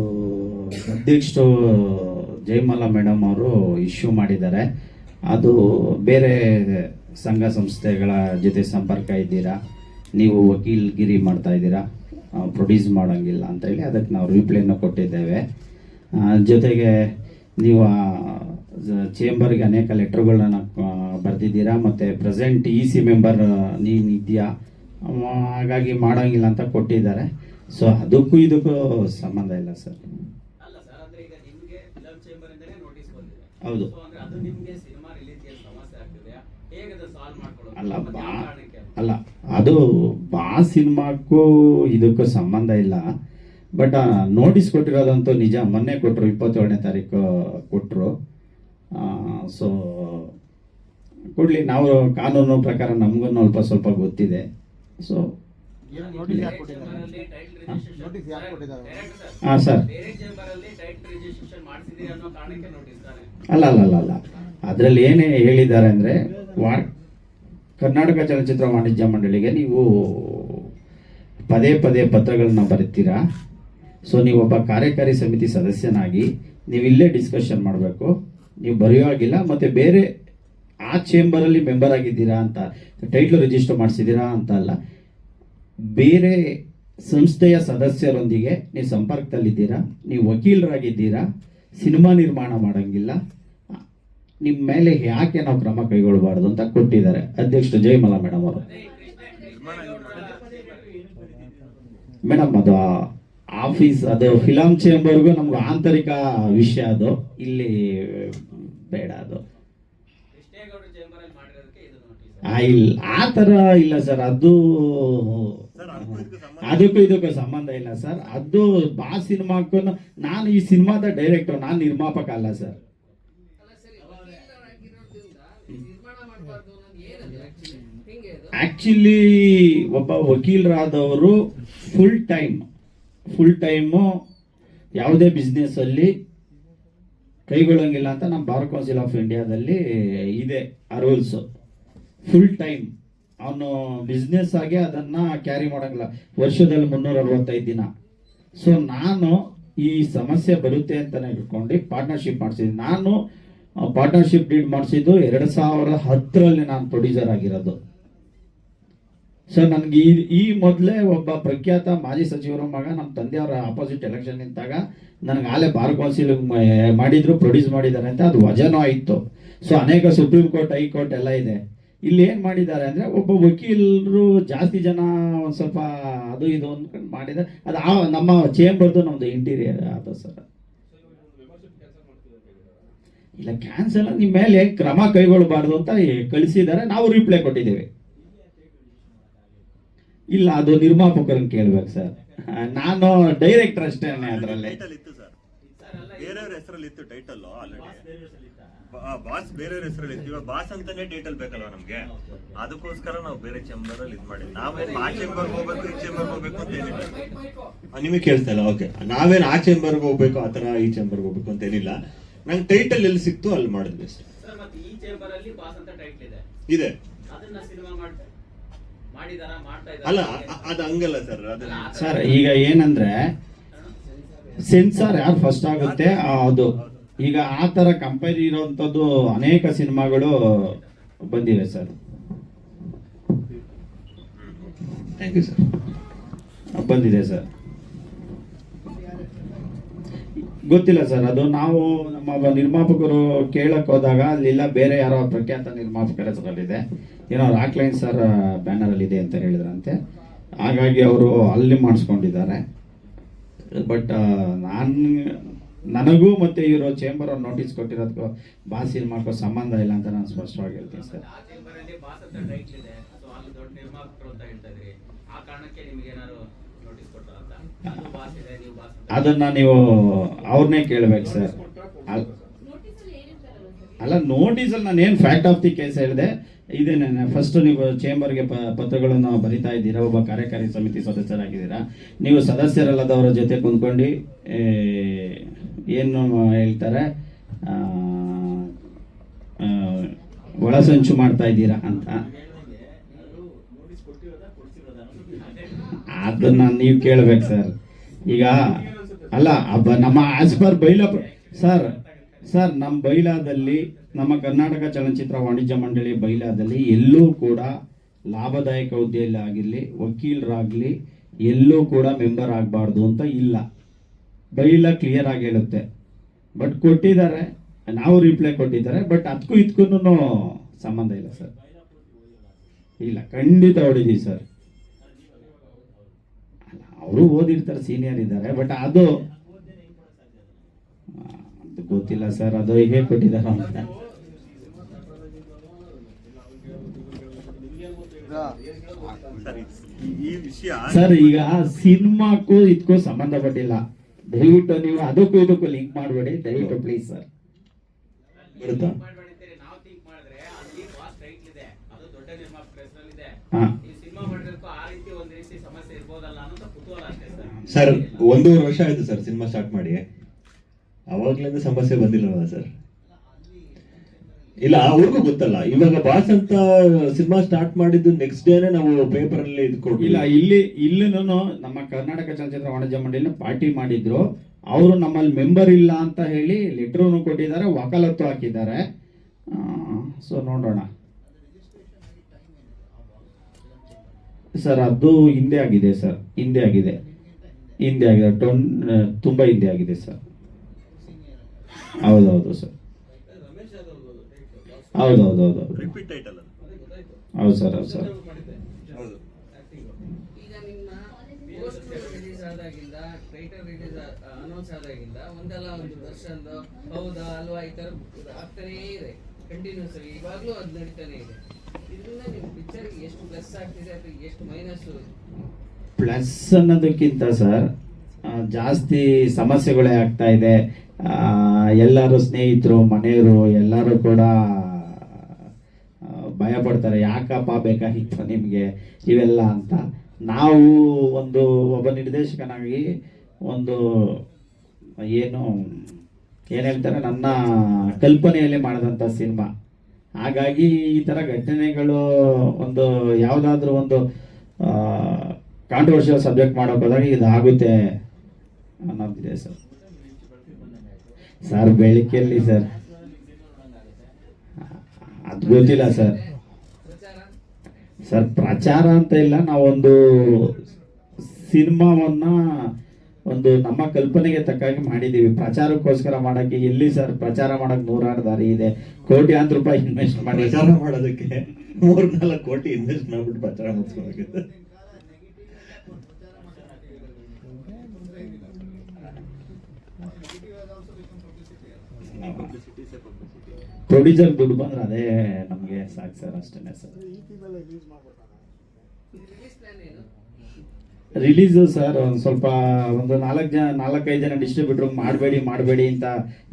ಅಧ್ಯಕ್ಷರು ಜಯಮಾಲಾ ಮೇಡಮ್ ಅವರು ಇಶ್ಯೂ ಮಾಡಿದ್ದಾರೆ. ಅದು ಬೇರೆ ಸಂಘ ಸಂಸ್ಥೆಗಳ ಜೊತೆ ಸಂಪರ್ಕ ಇದ್ದೀರಾ, ನೀವು ವಕೀಲ್ಗಿರಿ ಮಾಡ್ತಾ ಇದ್ದೀರಾ, ಪ್ರೊಡ್ಯೂಸ್ ಮಾಡೋಂಗಿಲ್ಲ ಅಂತ ಹೇಳಿ ಅದಕ್ಕೆ ನಾವು ರಿಪ್ಲೈನ ಕೊಟ್ಟಿದ್ದೇವೆ. ಜೊತೆಗೆ ನೀವು ಚೇಂಬರ್ಗೆ ಅನೇಕ ಲೆಟರ್ಗಳನ್ನ ಬರೆದಿದ್ದೀರಾ, ಮತ್ತು ಪ್ರೆಸೆಂಟ್ EC ಮೆಂಬರ್ ನೀನಿದೆಯಾ, ಹಾಗಾಗಿ ಮಾಡೋಂಗಿಲ್ಲ ಅಂತ ಕೊಟ್ಟಿದ್ದಾರೆ. ಸೊ ಅದಕ್ಕೂ ಇದಕ್ಕೂ ಸಂಬಂಧ ಇಲ್ಲ ಸರ್. ಅಲ್ಲ ಸರ್, ಅಂದ್ರೆ ಈಗ ನಿಮಗೆ ಫಿಲಂ ಚೇಂಬರ್ ಇಂದನೇ ನೋಟಿಸ್ ಬಂದಿದೆ. ಹೌದು. ಸೊ ಅಂದ್ರೆ ಅದು ನಿಮಗೆ ಸಿನಿಮಾ ರಿಲೀಸ್ಗೆ ಸಮಸ್ಯೆ ಆಗ್ತಿದೆಯಾ? ಹೇಗೆ ಅದು ಸಾಲ್ವ್ ಮಾಡ್ಕೊಳ್ಳೋದು? ಅಲ್ಲ, ಅದು ಸಿನಿಮಾಕ್ಕೂ ಇದಕ್ಕೂ ಸಂಬಂಧ ಇಲ್ಲ. ಬಟ್ ನೋಟಿಸ್ ಕೊಟ್ಟಿರೋದಂತೂ ನಿಜ. ಮೊನ್ನೆ ಕೊಟ್ಟರು, 27ನೇ ತಾರೀಕು ಕೊಟ್ಟರು. ಸೊ ಕೊಡಲಿ, ನಾವು ಕಾನೂನು ಪ್ರಕಾರ ನಮಗೂ ಸ್ವಲ್ಪ ಗೊತ್ತಿದೆ. ಸೊ ಹಾಂ ಸರ್, ಅಲ್ಲ, ಅದರಲ್ಲಿ ಏನೇ ಹೇಳಿದ್ದಾರೆ ಅಂದರೆ, ಕರ್ನಾಟಕ ಚಲನಚಿತ್ರ ವಾಣಿಜ್ಯ ಮಂಡಳಿಗೆ ನೀವು ಪದೇ ಪತ್ರಗಳನ್ನ ಬರೀತೀರಾ. ಸೊ ನೀವೊಬ್ಬ ಕಾರ್ಯಕಾರಿ ಸಮಿತಿ ಸದಸ್ಯನಾಗಿ ನೀವು ಇಲ್ಲೇ ಡಿಸ್ಕಷನ್ ಮಾಡಬೇಕು. ನೀವು ಬರೆಯೋಗಿಲ್ಲ. ಮತ್ತು ಬೇರೆ ಆ ಚೇಂಬರಲ್ಲಿ ಮೆಂಬರ್ ಆಗಿದ್ದೀರಾ ಅಂತ, ಟೈಟ್ಲ್ ರಿಜಿಸ್ಟರ್ ಮಾಡಿಸಿದ್ದೀರಾ ಅಂತ ಅಲ್ಲ, ಬೇರೆ ಸಂಸ್ಥೆಯ ಸದಸ್ಯರೊಂದಿಗೆ ನೀವು ಸಂಪರ್ಕದಲ್ಲಿದ್ದೀರಾ, ನೀವು ವಕೀಲರಾಗಿದ್ದೀರಾ, ಸಿನಿಮಾ ನಿರ್ಮಾಣ ಮಾಡಂಗಿಲ್ಲ, ನಿಮ್ಮ ಮೇಲೆ ಯಾಕೆ ನಾವು ಕ್ರಮ ಕೈಗೊಳ್ಳಬಾರ್ದು ಅಂತ ಕೊಟ್ಟಿದ್ದಾರೆ ಅಧ್ಯಕ್ಷರು ಜಯಮಲ ಮೇಡಮ್ ಅವರು. ಮೇಡಮ್ ಅದು ಆಫೀಸ್, ಅದು ಫಿಲಂ ಚೇಂಬರ್ಗೂ ನಮ್ಗೆ ಆಂತರಿಕ ವಿಷಯ, ಅದು ಇಲ್ಲಿ ಬೇಡ. ಅದು ಕೃಷ್ಣೇಗೌಡರು ಚೇಂಬರ್ ಅಲ್ಲಿ ಮಾಡಿರೋದಕ್ಕೆ ಇದು ನೋಟಿಸ್. ಇಲ್ಲ ಆ ಥರ ಇಲ್ಲ ಸರ್, ಅದು ಅದಕ್ಕೂ ಇದಕ್ಕೂ ಸಂಬಂಧ ಇಲ್ಲ ಸರ್. ಅದು ಬಾ ಸಿನಿಮಾಕ್ಕೂ ನಾನು ಈ ಸಿನಿಮಾದ ಡೈರೆಕ್ಟರ್, ನಾನು ನಿರ್ಮಾಪಕ ಅಲ್ಲ ಸರ್. ಆಕ್ಚುಲಿ ಒಬ್ಬ ವಕೀಲರಾದವರು ಫುಲ್ ಟೈಮು ಯಾವುದೇ ಬಿಸ್ನೆಸ್ ಅಲ್ಲಿ ಕೈಗೊಳ್ಳಂಗಿಲ್ಲ ಅಂತ ನಮ್ಮ ಬಾರ್ ಕೌನ್ಸಿಲ್ ಆಫ್ ಇಂಡಿಯಾದಲ್ಲಿ ಇದೆ ಆ ರೂಲ್ಸು. ಫುಲ್ ಟೈಮ್ ಅವನು ಬಿಸ್ನೆಸ್ ಆಗಿ ಅದನ್ನ ಕ್ಯಾರಿ ಮಾಡೋಂಗಿಲ್ಲ, ವರ್ಷದಲ್ಲಿ 365 ದಿನ. ಸೊ ನಾನು ಈ ಸಮಸ್ಯೆ ಬರುತ್ತೆ ಅಂತಲೇ ಇಟ್ಕೊಂಡು ಪಾರ್ಟ್ನರ್ಶಿಪ್ ಮಾಡಿಸಿದ್ದೆ. ನಾನು ಪಾರ್ಟ್ನರ್ಶಿಪ್ ಡೀಡ್ ಮಾಡಿಸಿದ್ದು 2010ರಲ್ಲಿ ನಾನು ಪ್ರೊಡ್ಯೂಸರ್ ಆಗಿರೋದು. ಸೊ ನನಗೆ ಈ ಮೊದಲೇ ಒಬ್ಬ ಪ್ರಖ್ಯಾತ ಮಾಜಿ ಸಚಿವರ ಮಗ ನಮ್ಮ ತಂದೆಯವರ ಆಪೋಸಿಟ್ ಎಲೆಕ್ಷನ್ ನಿಂತಾಗ ನನಗೆ ಆಲೇ ಬಾರ್ ಕೌನ್ಸಿಲ್ ಮಾಡಿದ್ರು, ಪ್ರೊಡ್ಯೂಸ್ ಮಾಡಿದ್ದಾರೆ ಅಂತ ಅದು ವಜನೂ ಆಯಿತು. ಸೊ ಅನೇಕ ಸುಪ್ರೀಂ ಕೋರ್ಟ್, ಹೈಕೋರ್ಟ್ ಎಲ್ಲ ಇದೆ. ಇಲ್ಲಿ ಏನು ಮಾಡಿದ್ದಾರೆ ಅಂದರೆ, ಒಬ್ಬ ವಕೀಲರು ಜಾಸ್ತಿ ಜನ ಒಂದು ಸ್ವಲ್ಪ ಅದು ಇದು ಅಂದ್ಕೊಂಡು ಮಾಡಿದ್ದಾರೆ. ಅದು ನಮ್ಮ ಚೇಂಬರ್ದು ನಮ್ಮದು ಇಂಟೀರಿಯರ್ ಅದು ಸರ್. ಇಲ್ಲ ಕ್ಯಾನ್ಸಲ್, ನಿಮ್ಮ ಮೇಲೆ ಕ್ರಮ ಕೈಗೊಳ್ಳಬಾರ್ದು ಅಂತ ಕಳಿಸಿದ್ದಾರೆ, ನಾವು ರಿಪ್ಲೈ ಕೊಟ್ಟಿದ್ದೇವೆ. ಇಲ್ಲ ಅದು ನಿರ್ಮಾಪಕರನ್ನು ಕೇಳ್ಬೇಕು ಸರ್, ನಾನು ಡೈರೆಕ್ಟರ್ ಅಷ್ಟೇ ಅದರಲ್ಲಿ. ಬೇರೆಯವ್ರ ಹೆಸರಲ್ಲಿ ಇತ್ತು ಟೈಟಲ್ ಆಲ್ರೆಡಿ, ಬಾಸ್ ಬೇರೆಯವ್ರ ಹೆಸರಲ್ಲಿ ಇತ್ತು. ಇವಾಗ ಬಾಸ್ ಅಂತಾನೆ ಟೈಟಲ್ ಬೇಕಲ್ವಾ ನಮ್ಗೆ, ಅದಕ್ಕೋಸ್ಕರ ನಾವು ಬೇರೆ ಚೇಂಬರ್ ಅಲ್ಲಿ ಇದ್ ಮಾಡಿದ್ವಿ. ನಾವೇನ್ ಆ ಚೇಂಬರ್ ಹೋಗ್ಬೇಕು ಈ ಚೇಂಬರ್ ಹೋಗ್ಬೇಕು ಅಂತ ಏನಿಲ್ಲ. ನಿಮಗೆ ಕೇಳ್ತಾ ಇಲ್ಲ? ಓಕೆ, ನಾವೇನ್ ಆ ಚೇಂಬರ್ಗೆ ಹೋಗ್ಬೇಕು ಆತರ ಈ ಚೇಂಬರ್ಗೆ ಹೋಗ್ಬೇಕು ಅಂತ ಏನಿಲ್ಲ. ನಂಗೆ ಟೈಟಲ್ ಎಲ್ಲಿ ಸಿಕ್ತು ಅಲ್ಲಿ ಮಾಡಿದ್ವಿ ಅಷ್ಟೇ. ಸರ್ ಮತ್ತೆ ಈ ಚೇಂಬರ್ ಅಲ್ಲಿ ಬಾಸ್ ಅಂತ ಟೈಟಲ್ ಇದೆ, ಇದೆ ಅದನ್ನ ಸಿನಿಮಾ ಮಾಡಿದಾರ, ಮಾಡ್ತಾ ಅಲ್ಲ ಇದ್ದಾರೆ. ಅದು ಹಂಗಲ್ಲ ಸರ್. ಅದನ್ನ ಸರ್ ಈಗ ಏನಂದ್ರೆ ಸೆನ್ಸಾರ್ ಯಾರು ಫಸ್ಟ್ ಆಗುತ್ತೆ ಅದು. ಈಗ ಆ ತರ ಕಂಪೇರ್ ಇರುವಂತದ್ದು ಅನೇಕ ಸಿನಿಮಾಗಳು ಬಂದಿವೆ ಸರ್. Thank you sir. ಬಂದಿದೆ ಸರ್, ಗೊತ್ತಿಲ್ಲ ಸರ್. ಅದು ನಾವು ನಮ್ಮ ನಿರ್ಮಾಪಕರು ಕೇಳಕ್ ಹೋದಾಗ ಅಲ್ಲಿಲ್ಲ, ಬೇರೆ ಯಾರೋ ಪ್ರಖ್ಯಾತ ನಿರ್ಮಾಪಕರ ಹೆಸರಲ್ಲಿದೆ, ಏನೋ ರಾಕ್ಲೈನ್ ಸರ್ ಬ್ಯಾನರ್ ಅಲ್ಲಿ ಇದೆ ಅಂತ ಹೇಳಿದ್ರಂತೆ. ಹಾಗಾಗಿ ಅವರು ಅಲ್ಲಿ ಮಾಡಿಸ್ಕೊಂಡಿದ್ದಾರೆ. ಬಟ್ ನನಗೂ ಮತ್ತೆ ಇವರು ಚೇಂಬರ್ ಅವ್ರು ನೋಟಿಸ್ ಕೊಟ್ಟಿರೋದಕ್ಕೂ ಬಾಸ್ ಸಿನಿಮಾಕ್ಕೂ ಸಂಬಂಧ ಇಲ್ಲ ಅಂತ ನಾನು ಸ್ಪಷ್ಟವಾಗಿ ಹೇಳ್ತೀನಿ ಸರ್. ಆ ಚೇಂಬರ್ ಅಲ್ಲಿ ಬಾಸ್ ಅಂತ ಟೈಟಲ್ ಇದೆ, ಸೊ ಅಲ್ಲಿ ದೊಡ್ಡ ನಿರ್ಮಾಪಕರು ಅಂತ ಹೇಳ್ತಾ ಇದ್ರಿ, ಆ ಕಾರಣಕ್ಕೆ ನಿಮ್ಗೆ ಏನಾದ್ರು ನೋಟಿಸ್ ಕೊಟ್ಟಾರ ಅಂತ? ಅದು ಬಾಸ್ ಇದೆ, ನೀವು ಬಾಸ್ ಅಂತ ಅದನ್ನ ನೀವು ಅವ್ರನ್ನೇ ಕೇಳ್ಬೇಕು ಸರ್. ಅಲ್ಲ ನೋಟಿಸಲ್ಲಿ ನಾನು ಏನು ಫ್ಯಾಕ್ಟ್ ಆಫ್ ದಿ ಕೇಸ್ ಹೇಳಿದೆ ಇದೇನೆ. ಫಸ್ಟ್ ನೀವು ಚೇಂಬರ್ಗೆ ಪತ್ರಗಳನ್ನು ಬರಿತಾ ಇದ್ದೀರಾ, ಒಬ್ಬ ಕಾರ್ಯಕಾರಿ ಸಮಿತಿ ಸದಸ್ಯರಾಗಿದ್ದೀರಾ. ನೀವು ಸದಸ್ಯರಲ್ಲದವರ ಜೊತೆ ಕುಂತ್ಕೊಂಡು ಏನು ಹೇಳ್ತಾರೆ ಒಳಸಂಚು ಮಾಡ್ತಾ ಇದ್ದೀರಾ ಅಂತ. ಅದನ್ನ ನೀವು ಕೇಳ್ಬೇಕು ಸರ್. ಈಗ ಅಲ್ಲ ನಮ್ಮ ಆಸ್ ಪರ್ ಬೈಲಾ ಸರ್ ನಮ್ಮ ಬೈಲಾದಲ್ಲಿ, ನಮ್ಮ ಕರ್ನಾಟಕ ಚಲನಚಿತ್ರ ವಾಣಿಜ್ಯ ಮಂಡಳಿ ಬೈಲಾದಲ್ಲಿ ಎಲ್ಲೂ ಕೂಡ ಲಾಭದಾಯಕ ಹುದ್ದೆಯಲ್ಲಿ ಆಗಿರಲಿ, ವಕೀಲರಾಗಲಿ ಎಲ್ಲೂ ಕೂಡ ಮೆಂಬರ್ ಆಗಬಾರ್ದು ಅಂತ ಇಲ್ಲ. ಬೈಲಾ ಕ್ಲಿಯರ್ ಆಗಿ ಹೇಳುತ್ತೆ. ಬಟ್ ಕೊಟ್ಟಿದ್ದಾರೆ, ನಾವು ರಿಪ್ಲೈ ಕೊಟ್ಟಿದ್ದಾರೆ. ಬಟ್ ಅದಕ್ಕೂ ಇದಕ್ಕೂ ಸಂಬಂಧ ಇಲ್ಲ ಸರ್. ಇಲ್ಲ ಖಂಡಿತ ಹೊಡಿದೀವಿ ಸರ್. ಅವರು ಓದಿರ್ತಾರೆ, ಸೀನಿಯರ್ ಇದ್ದಾರೆ. ಬಟ್ ಅದು ಗೊತ್ತಿಲ್ಲ ಸರ್, ಅದು ಹೇಗೆ ಕೊಟ್ಟಿದ್ದಾರೆ ಅಂತ. ಈ ವಿಷಯ ಸರ್ ಈಗ ಸಿನಿಮಾಕ್ಕೂ ಇದಕ್ಕೂ ಸಂಬಂಧಪಟ್ಟಿಲ್ಲ. ದಯವಿಟ್ಟು ನೀವು ಅದಕ್ಕೂ ಇದಕ್ಕೂ ಲಿಂಕ್ ಮಾಡಬೇಡಿ ದಯವಿಟ್ಟು ಪ್ಲೀಸ್ ಸರ್. ಬರುತ್ತಾ? ನಾವು ಥಿಂಕ್ ಮಾಡಿದ್ರೆ ಅಲ್ಲಿ ಬಾಸ್ ಟೈಟಲ್ ಇದೆ, ಅದು ದೊಡ್ಡ ನಿರ್ಮಾಪಕರ ಹೆಸರಲ್ಲಿದೆ. ಹಾ ಈ ಸಿನಿಮಾ ಮಾಡಿರೋದಕ್ಕೂ ಆ ರೀತಿ ಒಂದು ರೀತಿ ಸಮಸ್ಯೆ ಇರ್ಬೋದಲ್ಲ ಅನ್ನೋ ಕುತೂಹಲ ಅಷ್ಟೇ ಸರ್. ಸರ್. 1.5 ವರ್ಷ ಆಯ್ತು ಸರ್ ಸಿನಿಮಾ ಸ್ಟಾರ್ಟ್ ಮಾಡಿ, ಅವಾಗ್ಲಿಂದ ಸಮಸ್ಯೆ ಬಂದಿಲ್ಲವ ಸರ್? ಇಲ್ಲ ಅವ್ರಿಗೂ ಗೊತ್ತಲ್ಲ. ಇವಾಗ ಬಾಸ್ ಅಂತ ಸಿನಿಮಾ ಸ್ಟಾರ್ಟ್ ಮಾಡಿದ್ದು ನೆಕ್ಸ್ಟ್ ಡೇನೆ ನಾವು ಪೇಪರ್ ಅಲ್ಲಿ ಇಲ್ಲ, ಇಲ್ಲೂ ನಮ್ಮ ಕರ್ನಾಟಕ ಚಲನಚಿತ್ರ ವಾಣಿಜ್ಯ ಮಂಡಳಿ ಪಾರ್ಟಿ ಮಾಡಿದ್ರು. ಅವರು ನಮ್ಮಲ್ಲಿ ಮೆಂಬರ್ ಇಲ್ಲ ಅಂತ ಹೇಳಿ ಲೆಟರ್ ಕೊಟ್ಟಿದ್ದಾರೆ, ವಕಾಲತ್ತು ಹಾಕಿದ್ದಾರೆ. ಸೊ ನೋಡೋಣ ಸರ್. ಅದು ಹಿಂದೆ ಆಗಿದೆ ಸರ್, ಹಿಂದೆ ಆಗಿದೆ ತುಂಬಾ ಹಿಂದೆ ಆಗಿದೆ ಸರ್. ಹೌದೌದು ಸರ್, ಹೌದೌದೌದು ರಿಪೀಟ್ ಟೈಟಲ್ ಅದು. ಹೌದು ಸರ್, ಹೌದು ಸರ್. ಹೌದು. ಈಗ ನಿಮ್ಮ post release ಆದಾಗಿಂದ traitor release announce ಆದಾಗಿಂದ ಒಂದಲ್ಲ ಒಂದು ವರ್ಷದ್ದು ಹೌದಾ ಅಲ್ವಾ ಈ ತರ ಆಗ್ತಾನೇ ಇದೆ ಕಂಟಿನ್ಯೂಸ್ ಆಗಿ, ಇವಾಗಲೂ ಅದು ನಡೀತಾನೆ ಇದೆ. ಇದರಿಂದ ನಿಮ್ಮ ಪಿಕ್ಚರ್ಗೆ ಎಷ್ಟು ಪ್ಲಸ್ ಆಗ್ತಿದೆ ಅಥವಾ ಎಷ್ಟು ಮೈನಸ್? ಪ್ಲಸ್ ಅನ್ನೋದಕ್ಕಿಂತ ಸರ್ ಜಾಸ್ತಿ ಸಮಸ್ಯೆಗಳೇ ಆಗ್ತಾ ಇದೆ. ಎಲ್ಲರೂ ಸ್ನೇಹಿತರು ಮನೆಯವರು ಎಲ್ಲರೂ ಕೂಡ ಭಯ ಪಡ್ತಾರೆ, ಯಾಕಪ್ಪ ಬೇಕಾಗಿತ್ತು ನಿಮಗೆ ಇವೆಲ್ಲ ಅಂತ. ನಾವು ಒಬ್ಬ ನಿರ್ದೇಶಕನಾಗಿ ಒಂದು ಏನು ಹೇಳ್ತಾರೆ, ನನ್ನ ಕಲ್ಪನೆಯಲ್ಲಿ ಮಾಡಿದಂಥ ಸಿನಿಮಾ. ಹಾಗಾಗಿ ಈ ಥರ ಘಟನೆಗಳು ಯಾವುದಾದ್ರೂ ಒಂದು ಕಾಂಟ್ರವರ್ಷಿಯಲ್ ಸಬ್ಜೆಕ್ಟ್ ಮಾಡೋಕೆ ಹೋದಾಗ ಇದಾಗುತ್ತೆ ಅನ್ನೋದಿದೆ ಸರ್. ಸರ್ ಬೆಳಕಲ್ಲಿ ಸರ್ ಅದು ಗೊತ್ತಿಲ್ಲ ಸರ್. ಸರ್ ಪ್ರಚಾರ ಅಂತ ಇಲ್ಲ, ನಾವೊಂದು ಸಿನಿಮಾವನ್ನ ನಮ್ಮ ಕಲ್ಪನೆಗೆ ತಕ್ಕಾಗಿ ಮಾಡಿದೀವಿ. ಪ್ರಚಾರಕ್ಕೋಸ್ಕರ ಮಾಡಕ್ಕೆ ಎಲ್ಲಿ ಸರ್ ಪ್ರಚಾರ ಮಾಡಕ್ 100 ದಾರಿ ಇದೆ. ಕೋಟ್ಯಾಂತರ ರೂಪಾಯಿ ಇನ್ವೆಸ್ಟ್ ಮಾಡಿ ಪ್ರಚಾರ ಮಾಡೋದಕ್ಕೆ 3-4 ಕೋಟಿ ಇನ್ವೆಸ್ಟ್ ಮಾಡ್ಬಿಟ್ಟು ಪ್ರಚಾರ ಮಾಡಿಸ್ಕೋಬೇಕಿತ್ತು. ಪ್ರೊಡ್ಯೂಸರ್ ದುಡ್ಡು ಬಂದ್ರೆ ಅದೇ ನಮಗೆ ಸಾಕು ಸರ್, ಅಷ್ಟೇನೆ ಸರ್. ರಿಲೀಸು ಸರ್ ಸ್ವಲ್ಪ 4-5 ಜನ ಡಿಸ್ಟ್ರಿಬ್ಯೂಟರ್ ಮಾಡಬೇಡಿ ಅಂತ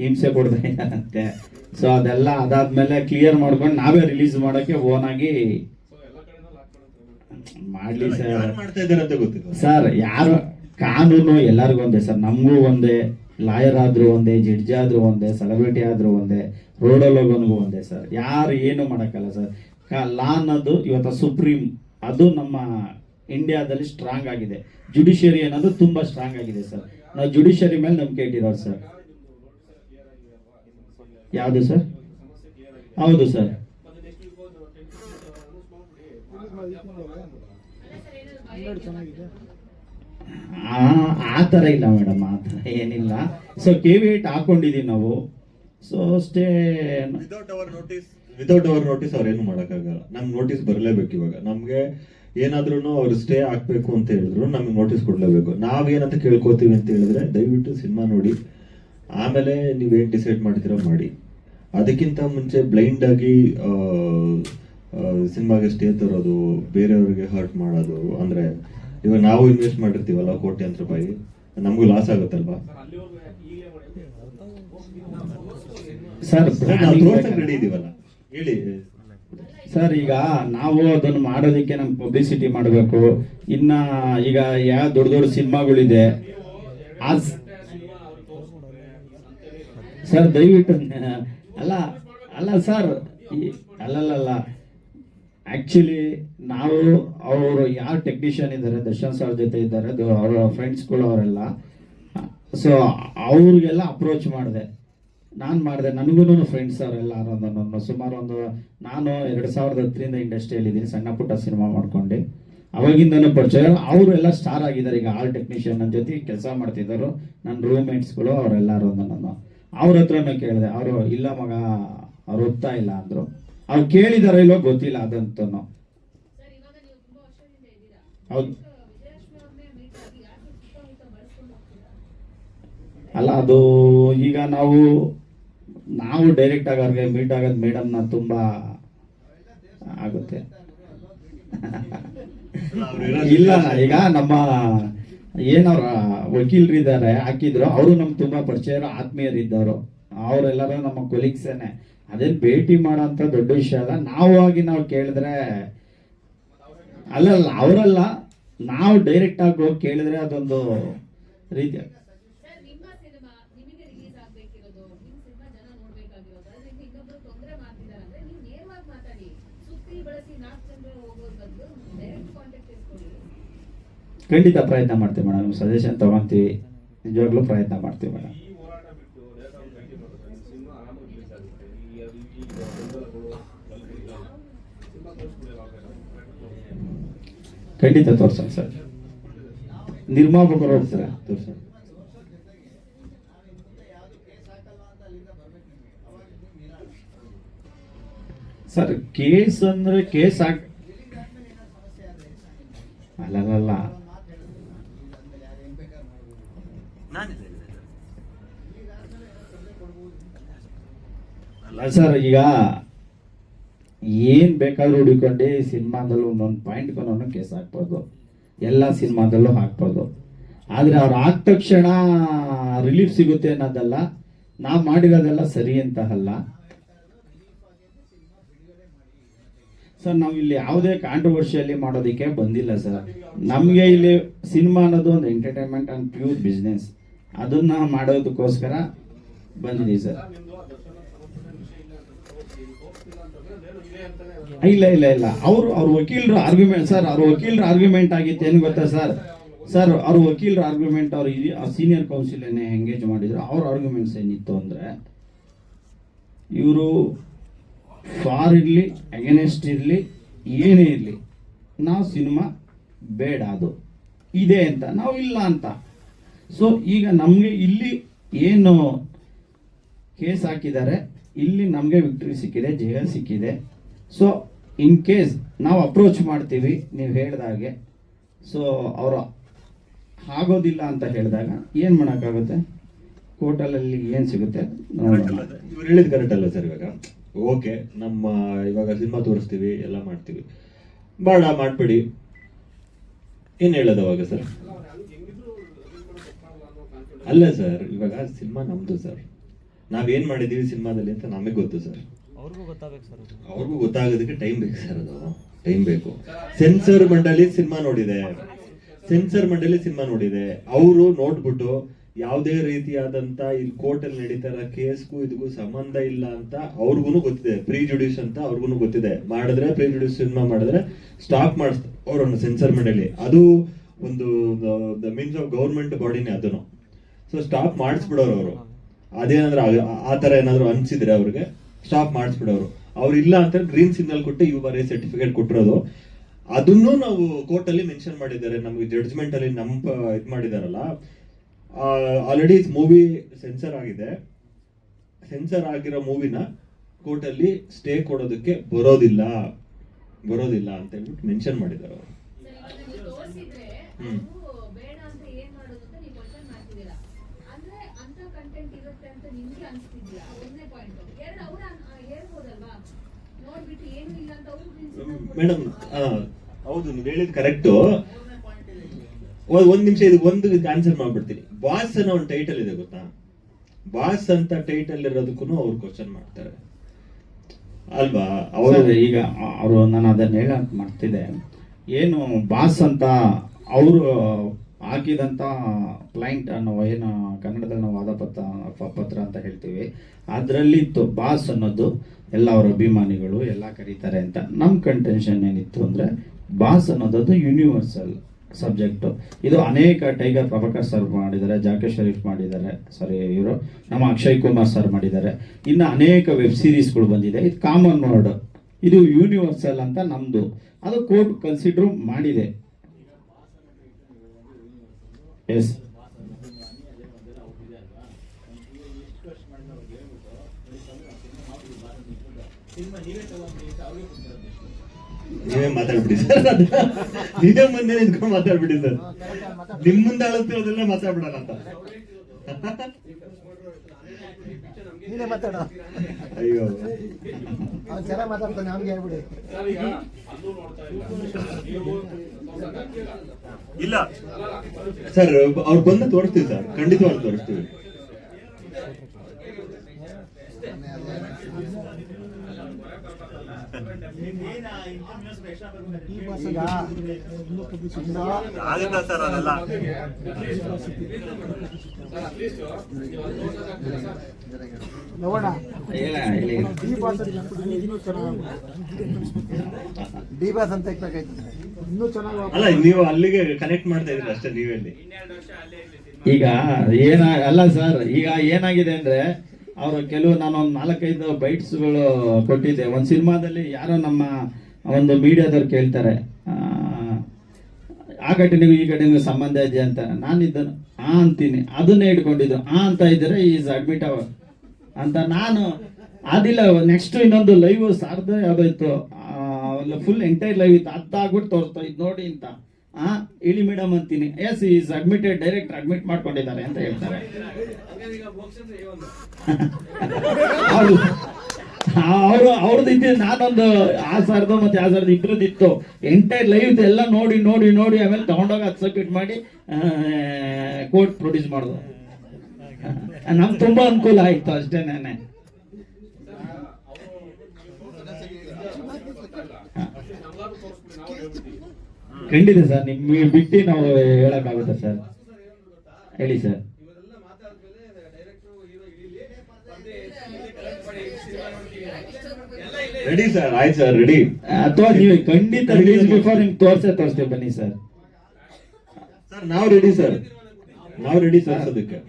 ಹಿಂಸೆ ಕೊಡ್ತಾ ಇದ್ದಾರಂತೆ. ಸೊ ಅದೆಲ್ಲ ಅದಾದ್ಮೇಲೆ ಕ್ಲಿಯರ್ ಮಾಡ್ಕೊಂಡು ನಾವೇ ರಿಲೀಸ್ ಮಾಡೋಕ್ಕೆ ಓನ್ ಆಗಿ ಮಾಡ್ಲಿ ಸರ್. ಮಾಡ್ತಾ ಇದ್ದಾರೆ ಅಂತ ಗೊತ್ತಿಲ್ಲ ಸರ್. ಯಾರು ಕಾನೂನು ಎಲ್ಲರಿಗೂ ಒಂದೇ ಸರ್, ನಮಗೂ ಒಂದೇ, ಲಾಯರ್ ಆದ್ರೂ ಒಂದೇ, ಜಡ್ಜ್ ಆದ್ರೂ ಒಂದೇ, ಸೆಲೆಬ್ರಿಟಿ ಆದ್ರೂ ಒಂದೇ, ರೋಡಲ್ಲಿ ಹೋಗೋನ್ಗೂ ಒಂದೇ ಸರ್. ಯಾರು ಏನು ಮಾಡೋಕ್ಕಲ್ಲ ಸರ್. ಲಾ ಅನ್ನೋದು ಇವತ್ತು ಸುಪ್ರೀಂ, ಅದು ನಮ್ಮ ಇಂಡಿಯಾದಲ್ಲಿ ಸ್ಟ್ರಾಂಗ್ ಆಗಿದೆ. ಜುಡಿಷಿಯರಿ ಅನ್ನೋದು ತುಂಬಾ ಸ್ಟ್ರಾಂಗ್ ಆಗಿದೆ ಸರ್. ನಾವು ಜುಡಿಷಿಯರಿ ಮೇಲೆ ನಂಬಿಕೆ ಇಟ್ಟಿರೋರು ಸರ್. ಯಾವುದು ಸರ್? ಹೌದು ಸರ್. ಆ ಥರ ಇಲ್ಲ ಮೇಡಮ್, ಆ ಥರ ಏನಿಲ್ಲ. ಸೊ KV8 ಹಾಕೊಂಡಿದೀವಿ ನಾವು. ಸೊ ಅಷ್ಟೇ. ವಿತೌಟ್ ಅವರ್ ನೋಟಿಸ್ ಅವ್ರೇನು ಮಾಡೋಕ್ಕಾಗಲ್ಲ. ನಮ್ಗೆ ನೋಟಿಸ್ ಬರಲೇಬೇಕು. ಇವಾಗ ನಮ್ಗೆ ಏನಾದ್ರೂ ಅವ್ರು ಸ್ಟೇ ಹಾಕ್ಬೇಕು ಅಂತ ಹೇಳಿದ್ರು ನಮ್ಗೆ ನೋಟಿಸ್ ಕೊಡ್ಲೇಬೇಕು. ನಾವೇನಂತ ಕೇಳ್ಕೊತೀವಿ ಅಂತ ಹೇಳಿದ್ರೆ, ದಯವಿಟ್ಟು ಸಿನಿಮಾ ನೋಡಿ ಆಮೇಲೆ ನೀವೇನು ಡಿಸೈಡ್ ಮಾಡ್ತೀರೋ ಮಾಡಿ. ಅದಕ್ಕಿಂತ ಮುಂಚೆ ಬ್ಲೈಂಡ್ ಆಗಿ ಸಿನಿಮಾಗೆ ಸ್ಟೇ ತರೋದು, ಬೇರೆಯವ್ರಿಗೆ ಹರ್ಟ್ ಮಾಡೋದು, ಅಂದ್ರೆ ಇವಾಗ ನಾವು ಇನ್ವೆಸ್ಟ್ ಮಾಡಿರ್ತೀವಲ್ಲ ಕೋಟ್ಯಾಂತರ ರೂಪಾಯಿ, ನಮಗೂ ಲಾಸ್ ಆಗುತ್ತಲ್ವಾ ಸರ್. ರೆಡಿ ಇದೀವಲ್ಲ ಹೇಳಿ ಸರ್. ಈಗ ನಾವು ಅದನ್ನು ಮಾಡೋದಕ್ಕೆ ನಮ್ಗೆ ಪಬ್ಲಿಸಿಟಿ ಮಾಡಬೇಕು. ಈಗ ಯಾವ ದೊಡ್ಡ ಸಿನಿಮಾಗಳಿದೆ ಸರ್, ದಯವಿಟ್ಟು ಅಲ್ಲ ಸರ್, ಅಲ್ಲಲ್ಲ. ಆಕ್ಚುಲಿ ನಾವು ಅವರು ಯಾರು ಟೆಕ್ನಿಷಿಯನ್ ಇದ್ದಾರೆ, ದರ್ಶನ್ ಸರ್ ಜೊತೆ ಇದ್ದಾರೆ, ಅವರ ಫ್ರೆಂಡ್ಸ್ಗಳು ಅವರೆಲ್ಲ. ಸೊ ಅವ್ರಿಗೆಲ್ಲ ಅಪ್ರೋಚ್ ಮಾಡಿದೆ, ನಾನು ಮಾಡಿದೆ. ನನಗೂ ಫ್ರೆಂಡ್ಸ್ ಅವರೆಲ್ಲ ಸುಮಾರು ನಾನು 2010 ಇಂಡಸ್ಟ್ರಿಯಲ್ಲಿ ಇದ್ದೀನಿ, ಸಣ್ಣ ಪುಟ್ಟ ಸಿನಿಮಾ ಮಾಡ್ಕೊಂಡು. ಅವಾಗಿಂದನೂ ಪರಿಚಯ. ಅವರು ಎಲ್ಲ ಸ್ಟಾರ್ ಆಗಿದ್ದಾರೆ. ಈಗ ಆಲ್ ಟೆಕ್ನಿಷಿಯನ್ ನನ್ನ ಜೊತೆ ಕೆಲಸ ಮಾಡ್ತಿದ್ದರು, ನನ್ನ ರೂಮ್ಮೇಟ್ಸ್ಗಳು ಅವರೆಲ್ಲರೂ. ಅವ್ರ ಹತ್ರನೂ ಕೇಳಿದೆ, ಅವರು ಇಲ್ಲ ಮಗ ಅವ್ರು ಓದ್ತಾ ಇಲ್ಲ ಅಂದರು. ಅವ್ರು ಕೇಳಿದಾರೋ ಇಲ್ಲೋ ಗೊತ್ತಿಲ್ಲ ಅದಂತೂ. ಹೌದು ಅಲ್ಲ, ಅದು ಈಗ ನಾವು ಡೈರೆಕ್ಟ್ ಆಗಿ ಅವ್ರಿಗೆ ಮೀಟ್ ಆಗೋದು ಮೇಡಮ್ನ ತುಂಬಾ ಆಗುತ್ತೆ. ಇಲ್ಲ, ಈಗ ನಮ್ಮ ಏನವ್ರ ವಕೀಲರು ಇದ್ದಾರೆ ಹಾಕಿದ್ರು, ಅವರು ನಮ್ಗೆ ತುಂಬಾ ಪರಿಚಯ ಆತ್ಮೀಯರಿದ್ದವರು. ಅವರೆಲ್ಲರೂ ನಮ್ಮ ಕೊಲೀಗ್ಸೇನೆ. ಅದೇನು ಭೇಟಿ ಮಾಡೋಂಥ ದೊಡ್ಡ ವಿಷಯ ಅಲ್ಲ. ನಾವು ಕೇಳಿದ್ರೆ ಅಲ್ಲಲ್ಲ, ಅವರಲ್ಲ, ನಾವು ಡೈರೆಕ್ಟ್ ಆಗಿ ಹೋಗಿ ಕೇಳಿದ್ರೆ ಅದೊಂದು ರೀತಿ. ಖಂಡಿತ ಪ್ರಯತ್ನ ಮಾಡ್ತೀವಿ ಮೇಡಮ್. ಸಜೆಷನ್ ತಗೊಂತೀವಿ, ನಿಜವಾಗ್ಲೂ ಪ್ರಯತ್ನ ಮಾಡ್ತೀವಿ ಮೇಡಮ್. ಖಂಡಿತ ತೋರ್ಸೋಣ ಸರ್. ನಿರ್ಮಾಪಕರು ಹೋಗ್ತಾರೆ ತೋರ್ಸೋಣ. ಸರ್ ಕೇಸ್ ಅಂದ್ರೆ ಕೇಸ್ ಅಲ್ಲಲ್ಲ ಅಲ್ಲ ಸರ್, ಈಗ ಏನ್ ಬೇಕಾದ್ರೂ ಹುಡುಕೊಂಡು ಸಿನಿಮಾದಲ್ಲೂ ಒಂದೊಂದು ಪಾಯಿಂಟ್ ಒಂದೊಂದು ಕೇಸ್ ಹಾಕ್ಬೋದು, ಎಲ್ಲ ಸಿನಿಮಾದಲ್ಲೂ ಹಾಕ್ಬೋದು. ಆದ್ರೆ ಅವ್ರು ಆದ ತಕ್ಷಣ ರಿಲೀಫ್ ಸಿಗುತ್ತೆ ಅನ್ನೋದಲ್ಲ, ನಾವು ಮಾಡಿರೋದೆಲ್ಲ ಸರಿ ಅಂತ ಅಲ್ಲ ಸರ್. ನಾವು ಇಲ್ಲಿ ಯಾವುದೇ ಕಾಂಟ್ರವರ್ಷಿಯಲ್ಲಿ ಮಾಡೋದಕ್ಕೆ ಬಂದಿಲ್ಲ ಸರ್. ನಮಗೆ ಇಲ್ಲಿ ಸಿನಿಮಾ ಅನ್ನೋದು ಒಂದು ಎಂಟರ್ಟೈನ್ಮೆಂಟ್ ಅಂಡ್ ಪ್ಯೂರ್ ಬಿಸ್ನೆಸ್, ಅದನ್ನ ಮಾಡೋದಕ್ಕೋಸ್ಕರ ಬಂದಿದ್ದೀವಿ ಸರ್. ಇಲ್ಲ ಅವ್ರ ವಕೀಲರು ಆರ್ಗ್ಯುಮೆಂಟ್ ಸರ್, ಅವ್ರ ವಕೀಲರ ಆರ್ಗ್ಯುಮೆಂಟ್ ಆಗಿತ್ತು ಏನು ಗೊತ್ತಾ ಸರ್? ಅವ್ರ ವಕೀಲರ ಆರ್ಗ್ಯುಮೆಂಟ್ ಅವ್ರು ಸೀನಿಯರ್ ಕೌನ್ಸಿಲನ್ನೇ ಎಂಗೇಜ್ ಮಾಡಿದ್ರು. ಅವ್ರ ಆರ್ಗ್ಯುಮೆಂಟ್ಸ್ ಏನಿತ್ತು ಅಂದ್ರೆ, ಇವರು ಫಾರ್ ಇರಲಿ ಅಗೇನೆಸ್ಟ್ ಇರಲಿ ಏನೇ ಇರಲಿ, ನಾವು ಸಿನಿಮಾ ಬೇಡ ಅದು ಇದೆ ಅಂತ, ನಾವು ಇಲ್ಲ ಅಂತ. ಸೊ ಈಗ ನಮಗೆ ಇಲ್ಲಿ ಏನು ಕೇಸ್ ಹಾಕಿದ್ದಾರೆ, ಇಲ್ಲಿ ನಮಗೆ ವಿಕ್ಟರಿ ಸಿಕ್ಕಿದೆ, ಜಯ ಸಿಕ್ಕಿದೆ. ಸೊ ಇನ್ ಕೇಸ್ ನಾವು ಅಪ್ರೋಚ್ ಮಾಡ್ತೀವಿ ನೀವು ಹೇಳ್ದಾಗೆ, ಸೊ ಅವರು ಆಗೋದಿಲ್ಲ ಅಂತ ಹೇಳಿದಾಗ ಏನು ಮಾಡೋಕ್ಕಾಗುತ್ತೆ? ಕೋರ್ಟಲ್ಲಿ ಏನು ಸಿಗುತ್ತೆ ಇವ್ರು ಹೇಳಿದ್ ಕರೆಕ್ಟ್ ಅಲ್ಲ ಸರ್. ಇವಾಗ ಓಕೆ, ಇವಾಗ ಸಿನಿಮಾ ತೋರಿಸ್ತೀವಿ, ಎಲ್ಲ ಮಾಡ್ತೀವಿ, ಮಾಡ್ಬೇಡಿ, ಏನ್ ಹೇಳೋದು ಅವಾಗ ಸರ್? ಅಲ್ಲ ಸರ್, ಇವಾಗ ಸಿನಿಮಾ ನಮ್ದು ಸರ್, ನಾವೇನ್ ಮಾಡಿದೀವಿ ಸಿನಿಮಾದಲ್ಲಿ ಅಂತ ನಮಗೆ ಗೊತ್ತು ಸರ್. ಅವ್ರಿಗೂ ಗೊತ್ತಾಗೋದಕ್ಕೆ ಟೈಮ್ ಬೇಕು ಸರ್, ಅದು ಟೈಮ್ ಬೇಕು. ಸೆನ್ಸರ್ ಮಂಡಳಿ ಸಿನಿಮಾ ನೋಡಿದೆ, ಅವರು ನೋಡ್ಬಿಟ್ಟು ಯಾವುದೇ ರೀತಿಯಾದಂತ ಇಲ್ಲಿ ಕೋರ್ಟ್ ಅಲ್ಲಿ ನಡೀತಾ ಇರೋ ಕೇಸ್ಗೂ ಇದಕ್ಕೂ ಸಂಬಂಧ ಇಲ್ಲ ಅಂತ ಅವ್ರಿಗೂ ಗೊತ್ತಿದೆ. ಪ್ರೀ ಜುಡಿಷ್ ಅಂತ ಅವ್ರಿಗೂ ಗೊತ್ತಿದೆ. ಮಾಡಿದ್ರೆ ಪ್ರೀ ಜುಡಿಷ್ ಸಿನಿಮಾ ಮಾಡಿದ್ರೆ ಸ್ಟಾಪ್ ಮಾಡಿಸ್ತಾರೆ ಅವ್ರನ್ನ ಸೆನ್ಸರ್ ಮಂಡಳಿ. ಅದು ಒಂದು ಮೀನ್ಸ್ ಆಫ್ ಗೌರ್ಮೆಂಟ್ ಬಾಡಿನೇ ಅದನ್ನು. ಸೊ ಸ್ಟಾಪ್ ಮಾಡಿಸ್ಬಿಡೋರು ಅವರು. ಅದೇನಾದ್ರೂ ಆ ತರ ಏನಾದ್ರು ಅನ್ಸಿದ್ರೆ ಅವ್ರಿಗೆ ಸ್ಟಾಪ್ ಮಾಡಿಸ್ಬಿಡೋರು. ಅವ್ರು ಇಲ್ಲ ಅಂತ ಗ್ರೀನ್ ಸಿಗ್ನಲ್ ಕೊಟ್ಟು URA ಸರ್ಟಿಫಿಕೇಟ್ ಕೊಟ್ಟಿರೋದು. ಅದನ್ನು ನಾವು ಕೋರ್ಟ್ ಅಲ್ಲಿ ಮೆನ್ಷನ್ ಮಾಡಿದ್ದಾರೆ. ನಮ್ಗೆ ಜಡ್ಜ್ಮೆಂಟ್ ಅಲ್ಲಿ ಇದು ಮಾಡಿದಾರಲ್ಲ, ಆಲ್ರೆಡಿ ಮೂವಿ ಸೆನ್ಸರ್ ಆಗಿದೆ. ಸೆನ್ಸರ್ ಆಗಿರೋ ಮೂವಿನ ಕೋರ್ಟ್ ಅಲ್ಲಿ ಸ್ಟೇ ಕೊಡೋದಕ್ಕೆ ಬರೋದಿಲ್ಲ ಅಂತ ಹೇಳ್ಬಿಟ್ಟು ಮೆನ್ಷನ್ ಮಾಡಿದ್ದಾರೆ ಅವರು. ಮೇಡಮ್ ಹೌದು, ನೀವು ಹೇಳಿದ್ ಕರೆಕ್ಟ್. ಒಂದ್ ನಿಮಿಷ ಇದು ಒಂದು ಆನ್ಸರ್ ಮಾಡ್ಬಿಡ್ತೀನಿ. ಬಾಸ್ ಅನ್ನೋ ಒಂದು ಟೈಟಲ್ ಇದೆ ಗೊತ್ತಾ? ಬಾಸ್ ಅಂತ ಟೈಟಲ್ ಇರೋದಕ್ಕೂ ಅವ್ರು ಕ್ವಶನ್ ಮಾಡ್ತಾರೆ ಅಲ್ವಾ? ಅವರು ಈಗ ನಾನು ಅದನ್ನ ಹೇಳಕ್ ಮಾಡ್ತಿದ್ದೆ. ಏನು ಬಾಸ್ ಅಂತ ಅವರು ಹಾಕಿದಂತ ಕ್ಲೈಂಟ್ ಅನ್ನೋ ಏನು ಕನ್ನಡದಲ್ಲಿ ನಾವು ವಾದಪತ್ರ ಅಂತ ಹೇಳ್ತೀವಿ, ಅದರಲ್ಲಿ ಬಾಸ್ ಅನ್ನೋದು ಎಲ್ಲ ಅವರ ಅಭಿಮಾನಿಗಳು ಎಲ್ಲ ಕರೀತಾರೆ ಅಂತ. ನಮ್ಮ ಕಂಟೆನ್ಷನ್ ಏನಿತ್ತು ಅಂದ್ರೆ, ಬಾಸ್ ಅನ್ನೋದು ಯೂನಿವರ್ಸಲ್ ಸಬ್ಜೆಕ್ಟ್. ಇದು ಅನೇಕ ಟೈಗರ್ ಪ್ರಭಾಕರ್ ಸರ್ ಮಾಡಿದ್ದಾರೆ, ಜಾಕೀರ್ ಶರೀಫ್ ಮಾಡಿದ್ದಾರೆ, ಇವರು ನಮ್ಮ ಅಕ್ಷಯ್ ಕುಮಾರ್ ಸರ್ ಮಾಡಿದ್ದಾರೆ, ಇನ್ನು ಅನೇಕ ವೆಬ್ ಸೀರೀಸ್ಗಳು ಬಂದಿದೆ. ಇದು ಕಾಮನ್ ವರ್ಡ್, ಇದು ಯೂನಿವರ್ಸಲ್ ಅಂತ ನಮ್ದು. ಅದು ಕೋರ್ಟ್ ಕನ್ಸಿಡರ್ ಮಾಡಿದೆ. ಎಸ್ ನೀವೇ ಮಾತಾಡ್ಬಿಡಿ ಸರ್, ನೀವೇ ಮುಂದೆ ನಿಂತ್ಕೊಂಡು ಮಾತಾಡ್ಬಿಡಿ ಸರ್. ನಿಮ್ ಮುಂದೆ ಅಳತಿರೋದೆಲ್ಲ ಮಾತಾಡ್ಬಿಡಲ್ಲ ಅಂತ. ನೀನೇ ಮಾತಾಡ. ಅಯ್ಯೋ, ಅವ್ನು ಚೆನ್ನಾಗಿ ಮಾತಾಡ್ತಾನೆ, ಅವ್ನಿಗೆ ಹೇಳ್ಬಿಡಿ. ಇಲ್ಲ ಸರ್, ಅವ್ರು ಬಂದು ತೋರಿಸ್ತೀವಿ ಸರ್, ಖಂಡಿತವಾಗ್ಲೂ ತೋರಿಸ್ತೀವಿ. ಆಗುತ್ತಾ ಸರ್ ಅದೆಲ್ಲ? ಡಿ ಬಾಸ್ ಅಂತ ಇಕ್ಬೇಕಾಯ್ತು. ಅಲ್ಲ, ನೀವು ಅಲ್ಲಿಗೆ ಕನೆಕ್ಟ್ ಮಾಡ್ತಾ ಇದ್ರಿ ಅಷ್ಟೇ ನೀವೆಲ್ಲಿ. ಈಗ ಅಲ್ಲ ಸರ್, ಈಗ ಏನಾಗಿದೆ ಅಂದ್ರೆ, ಅವರು ನಾನೊಂದು 4-5 ಬೈಟ್ಸ್ಗಳು ಕೊಟ್ಟಿದ್ದೆ. ಒಂದು ಸಿನಿಮಾದಲ್ಲಿ ಯಾರೋ ನಮ್ಮ ಒಂದು ಮೀಡಿಯಾದವ್ರು ಕೇಳ್ತಾರೆ, ಆ ಘಟನೆಗೂ ಈ ಘಟನೆಗೂ ಸಂಬಂಧ ಇದೆ ಅಂತ. ನಾನಿದ್ದನು ಅಂತೀನಿ, ಅದನ್ನೇ ಇಟ್ಕೊಂಡಿದ್ದು ಅಂತ ಇದ್ರೆ ಈಸ್ ಅಡ್ಮಿಟ್ ಅಂತ. ನಾನು ಅದಿಲ್ಲ, ನೆಕ್ಸ್ಟ್ ಇನ್ನೊಂದು ಲೈವ್ ಸಾರ್ದ ಯಾವ್ದಾಯ್ತು ಫುಲ್ ಎಂಟೈರ್ ಲೈವ್ ಇತ್ತು, ಅದಾಗ್ಬಿಟ್ಟು ತೋರಿಸ್ತಾ ಇದ್ ನೋಡಿ ಅಂತ. ಇಳಿ ಮೇಡಮ್ ಅಂತೀನಿ, yes is admitted, direct admit ಮಾಡ್ಕೊಂಡಿದ್ದಾರೆ ಅಂತ ಹೇಳ್ತಾರೆ. ಅವ್ರದ್ದು ಇದ್ದಿದ್ದು ನಾನೊಂದು ಆ ಸರ್ದು ಮತ್ತೆ ಆ ಸರ್ದು ಇಬ್ಬರದ್ದು ಇತ್ತು. ಎಂಟೈರ್ ಲೈವ್ ಎಲ್ಲ ನೋಡಿ ನೋಡಿ ನೋಡಿ ಆಮೇಲೆ ತಗೊಂಡೋಗಿ ಅದು ಸಬ್ಮಿಟ್ ಮಾಡಿ ಕೋರ್ಟ್ ಪ್ರೊಡ್ಯೂಸ್ ಮಾಡೋದು. ನಮ್ಗೆ ತುಂಬಾ ಅನುಕೂಲ ಆಯ್ತು ಅಷ್ಟೇನೆ. ಖಂಡಿತ ಸರ್, ನಿಮ್ಗೆ ಬಿಟ್ಟು ನಾವು ಹೇಳಕ್ಕಾಗುತ್ತೆ ಸರ್. ಹೇಳಿ ಸರ್. ರೆಡಿ ಸರ್, ಆಯ್ತು ಸರ್, ರೆಡಿ. ಅಥವಾ ನೀವು ಖಂಡಿತ ರಿಲೀಸ್ ಬಿಫೋರ್ ನಿಮ್ಗೆ ತೋರಿಸ್ತೇವೆ ಬನ್ನಿ ಸರ್. ಸರ್ ನಾವು ರೆಡಿ ಸರ್, ನಾವು ರೆಡಿ ತೋರಿಸೋದಕ್ಕೆ.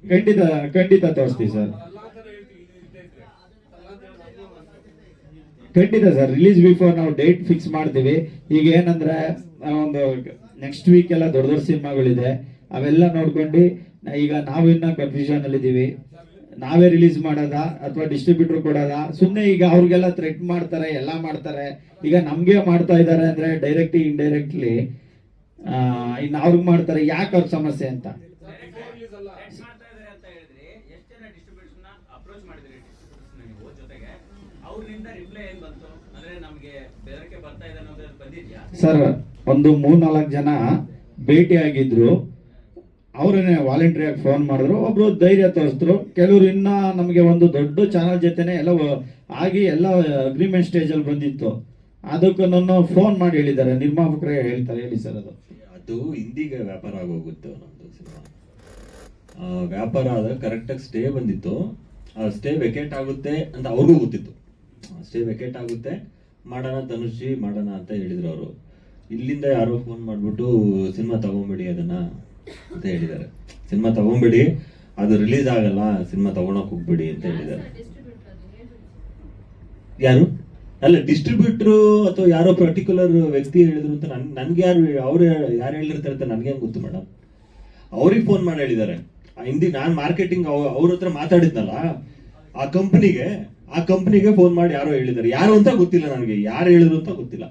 ಖಂಡಿತ ಖಂಡಿತ ತೋರಿಸ್ತೀವಿ ಸರ್. ಖಂಡಿತ ಸರ್, ರಿಲೀಸ್ ಬಿಫೋರ್ ನಾವು ಡೇಟ್ ಫಿಕ್ಸ್ ಮಾಡ್ತೀವಿ. ಈಗ ಏನಂದ್ರೆ ಒಂದು ನೆಕ್ಸ್ಟ್ ವೀಕ್ ಎಲ್ಲ ದೊಡ್ಡ ದೊಡ್ಡ ಸಿನಿಮಾಗಳಿದೆ, ಅವೆಲ್ಲ ನೋಡ್ಕೊಂಡು ಈಗ ನಾವು ಇನ್ನ ಕನ್ಫ್ಯೂಷನ್ ಅಲ್ಲಿ ಇದೀವಿ. ನಾವೇ ರಿಲೀಸ್ ಮಾಡೋದಾ ಅಥವಾ ಡಿಸ್ಟ್ರಿಬ್ಯೂಟರ್ ಕೊಡೋದಾ? ಸುಮ್ಮನೆ ಈಗ ಅವ್ರಿಗೆಲ್ಲ ಥ್ರೆಟ್ ಮಾಡ್ತಾರೆ, ಎಲ್ಲ ಮಾಡ್ತಾರೆ. ಈಗ ನಮ್ಗೆ ಮಾಡ್ತಾ ಇದ್ದಾರೆ ಅಂದ್ರೆ ಡೈರೆಕ್ಟ್ಲಿ ಇಂಡೈರೆಕ್ಟ್ಲಿ ಇನ್ನು ಅವ್ರಿಗೆ ಮಾಡ್ತಾರೆ. ಯಾಕೆ ಅವ್ರ ಸಮಸ್ಯೆ ಅಂತ ಸರ್, ಒಂದು 3-4 ಜನ ಭೇಟಿ ಆಗಿದ್ರು. ಅವ್ರನ್ನೇ ವಾಲಂಟ್ರಿ ಆಗಿ ಫೋನ್ ಮಾಡಿದ್ರು. ಒಬ್ರು ಧೈರ್ಯ ತೋರಿಸಿದ್ರು. ಕೆಲವರು ಇನ್ನ ನಮಗೆ ಒಂದು ದೊಡ್ಡ ಚಾನಲ್ ಜೊತೆನೆ ಎಲ್ಲ ಆಗಿ ಎಲ್ಲ ಅಗ್ರಿಮೆಂಟ್ ಸ್ಟೇಜ್ ಅಲ್ಲಿ ಬಂದಿತ್ತು. ಅದಕ್ಕೂ ನನ್ನ ಫೋನ್ ಮಾಡಿ ಹೇಳಿದ್ದಾರೆ, ನಿರ್ಮಾಪಕರೇ ಹೇಳ್ತಾರೆ. ಹೇಳಿ ಸರ್. ಅದು ಹಿಂದಿಗೆ ವ್ಯಾಪಾರ ಆಗೋಗುತ್ತೆ ನಮ್ದು ಸಿನಿಮಾ. ವ್ಯಾಪಾರ ಆದಾಗ ಕರೆಕ್ಟಾಗಿ ಸ್ಟೇ ಬಂದಿತ್ತು. ಸ್ಟೇ ವೆಕೇಟ್ ಆಗುತ್ತೆ ಅಂತ ಅವ್ರಿಗೂ ಗೊತ್ತಿತ್ತು. ಸ್ಟೇ ವೆಕೇಟ್ ಆಗುತ್ತೆ, ಮಾಡೋಣ ಧನುಷಿ ಮಾಡೋಣ ಅಂತ ಹೇಳಿದ್ರು ಅವರು. ಇಲ್ಲಿಂದ ಯಾರೋ ಫೋನ್ ಮಾಡ್ಬಿಟ್ಟು ಸಿನಿಮಾ ತಗೊಂಬೇಡಿ ಅದನ್ನ ಅಂತ ಹೇಳಿದ್ದಾರೆ. ಸಿನಿಮಾ ತಗೊಂಬೇಡಿ, ಅದು ರಿಲೀಸ್ ಆಗಲ್ಲ, ಸಿನಿಮಾ ತಗೊಳಕ್ ಹೋಗ್ಬೇಡಿ ಅಂತ ಹೇಳಿದ್ದಾರೆ. ಯಾರು ಅಲ್ಲ, ಡಿಸ್ಟ್ರಿಬ್ಯೂಟ್ರು ಅಥವಾ ಯಾರೋ ಪರ್ಟಿಕ್ಯುಲರ್ ವ್ಯಕ್ತಿ ಹೇಳಿದ್ರು ಅಂತ ನನ್ಗೆ ಅವ್ರು ಯಾರು ಹೇಳಿರ್ತಾರೆ ಅಂತ ನನ್ಗೆ ಗೊತ್ತು ಮೇಡಮ್. ಅವ್ರಿಗೆ ಫೋನ್ ಮಾಡಿ ಹೇಳಿದ್ದಾರೆ. ಹಿಂದಿ ನಾನು ಮಾರ್ಕೆಟಿಂಗ್ ಅವ್ರ ಹತ್ರ ಮಾತಾಡಿದ್ನಲ್ಲ, ಆ ಕಂಪ್ನಿಗೆ ಫೋನ್ ಮಾಡಿ ಯಾರೋ ಹೇಳಿದ್ದಾರೆ. ಯಾರು ಅಂತ ಗೊತ್ತಿಲ್ಲ ನನಗೆ, ಯಾರು ಹೇಳಿದ್ರು ಅಂತ ಗೊತ್ತಿಲ್ಲ.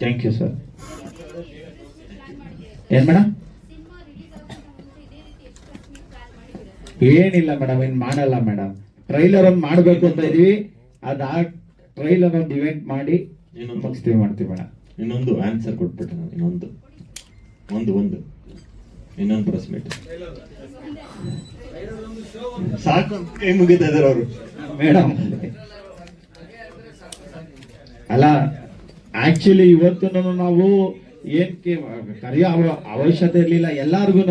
Thank you sir. ಏನ್ ಮೇಡಮ್? ಏನಿಲ್ಲ ಮೇಡಮ್, ಇನ್ ಮಾಡಲ್ಲ ಮೇಡಮ್. ಟ್ರೈಲರ್ ಒಂದು ಮಾಡ್ಬೇಕು ಅಂತ ಇದೀವಿ. ಟ್ರೈಲರ್ ಒಂದು ಇವೆಂಟ್ ಮಾಡಿ ಮುಗಿಸ್ತೀವಿ, ಮಾಡ್ತೀವಿ ಮೇಡಮ್. ಇನ್ನೊಂದು ಆನ್ಸರ್ ಕೊಟ್ಬಿಟ್ಟೆ ನಾನು. ಇನ್ನೊಂದು ಪ್ರೆಸ್ ಮೀಟ್ ಸಾಕು, ಕೈ ಮುಗಿತಾ ಇದಾರೆ ಅವರು ಮೇಡಮ್. ಅಲ್ಲ, ಆಕ್ಚುಲಿ ಇವತ್ತು ನಾವು ಏನ್ ಕರೆಯೋ ಅವಶ್ಯಕತೆ ಇರ್ಲಿಲ್ಲ. ಎಲ್ಲಾರ್ಗು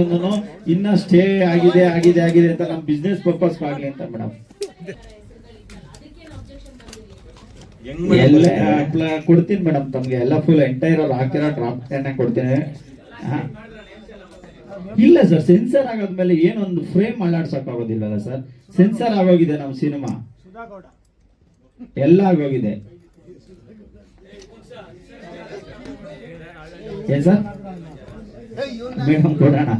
ಇನ್ನ ಸ್ಟೇ ಆಗಿದೆ ಅಂತ ನಮ್ ಬಿಸ್ನೆಸ್ ಪರ್ಪಸ್ ಆಗ್ಲಿ ಅಂತ ಮೇಡಮ್. ಎಲ್ಲ ಕೊಡ್ತೀನಿ ಮೇಡಮ್ ತಮ್ಗೆ, ಎಲ್ಲ ಫುಲ್ ಎಂಟೈರ್ ಅವ್ರು ಹಾಕಿರೋ ಡ್ರಾಫ್ಟ್ ಕೊಡ್ತೀನಿ. ಇಲ್ಲ ಸರ್, ಸೆನ್ಸರ್ ಆಗೋದ್ಮೇಲೆ ಏನೊಂದು ಫ್ರೇಮ್ ಅಲ್ಲಾಡ್ಸಕ್ ಆಗೋದಿಲ್ಲಲ್ಲ ಸರ್. ಸೆನ್ಸರ್ ಆಗೋಗಿದೆ ನಮ್ ಸಿನಿಮಾ, ಎಲ್ಲ ಆಗೋಗಿದೆ. ಏನ್ ಸರ್ ಮೇಡಮ್ ಕೊಡೋಣ.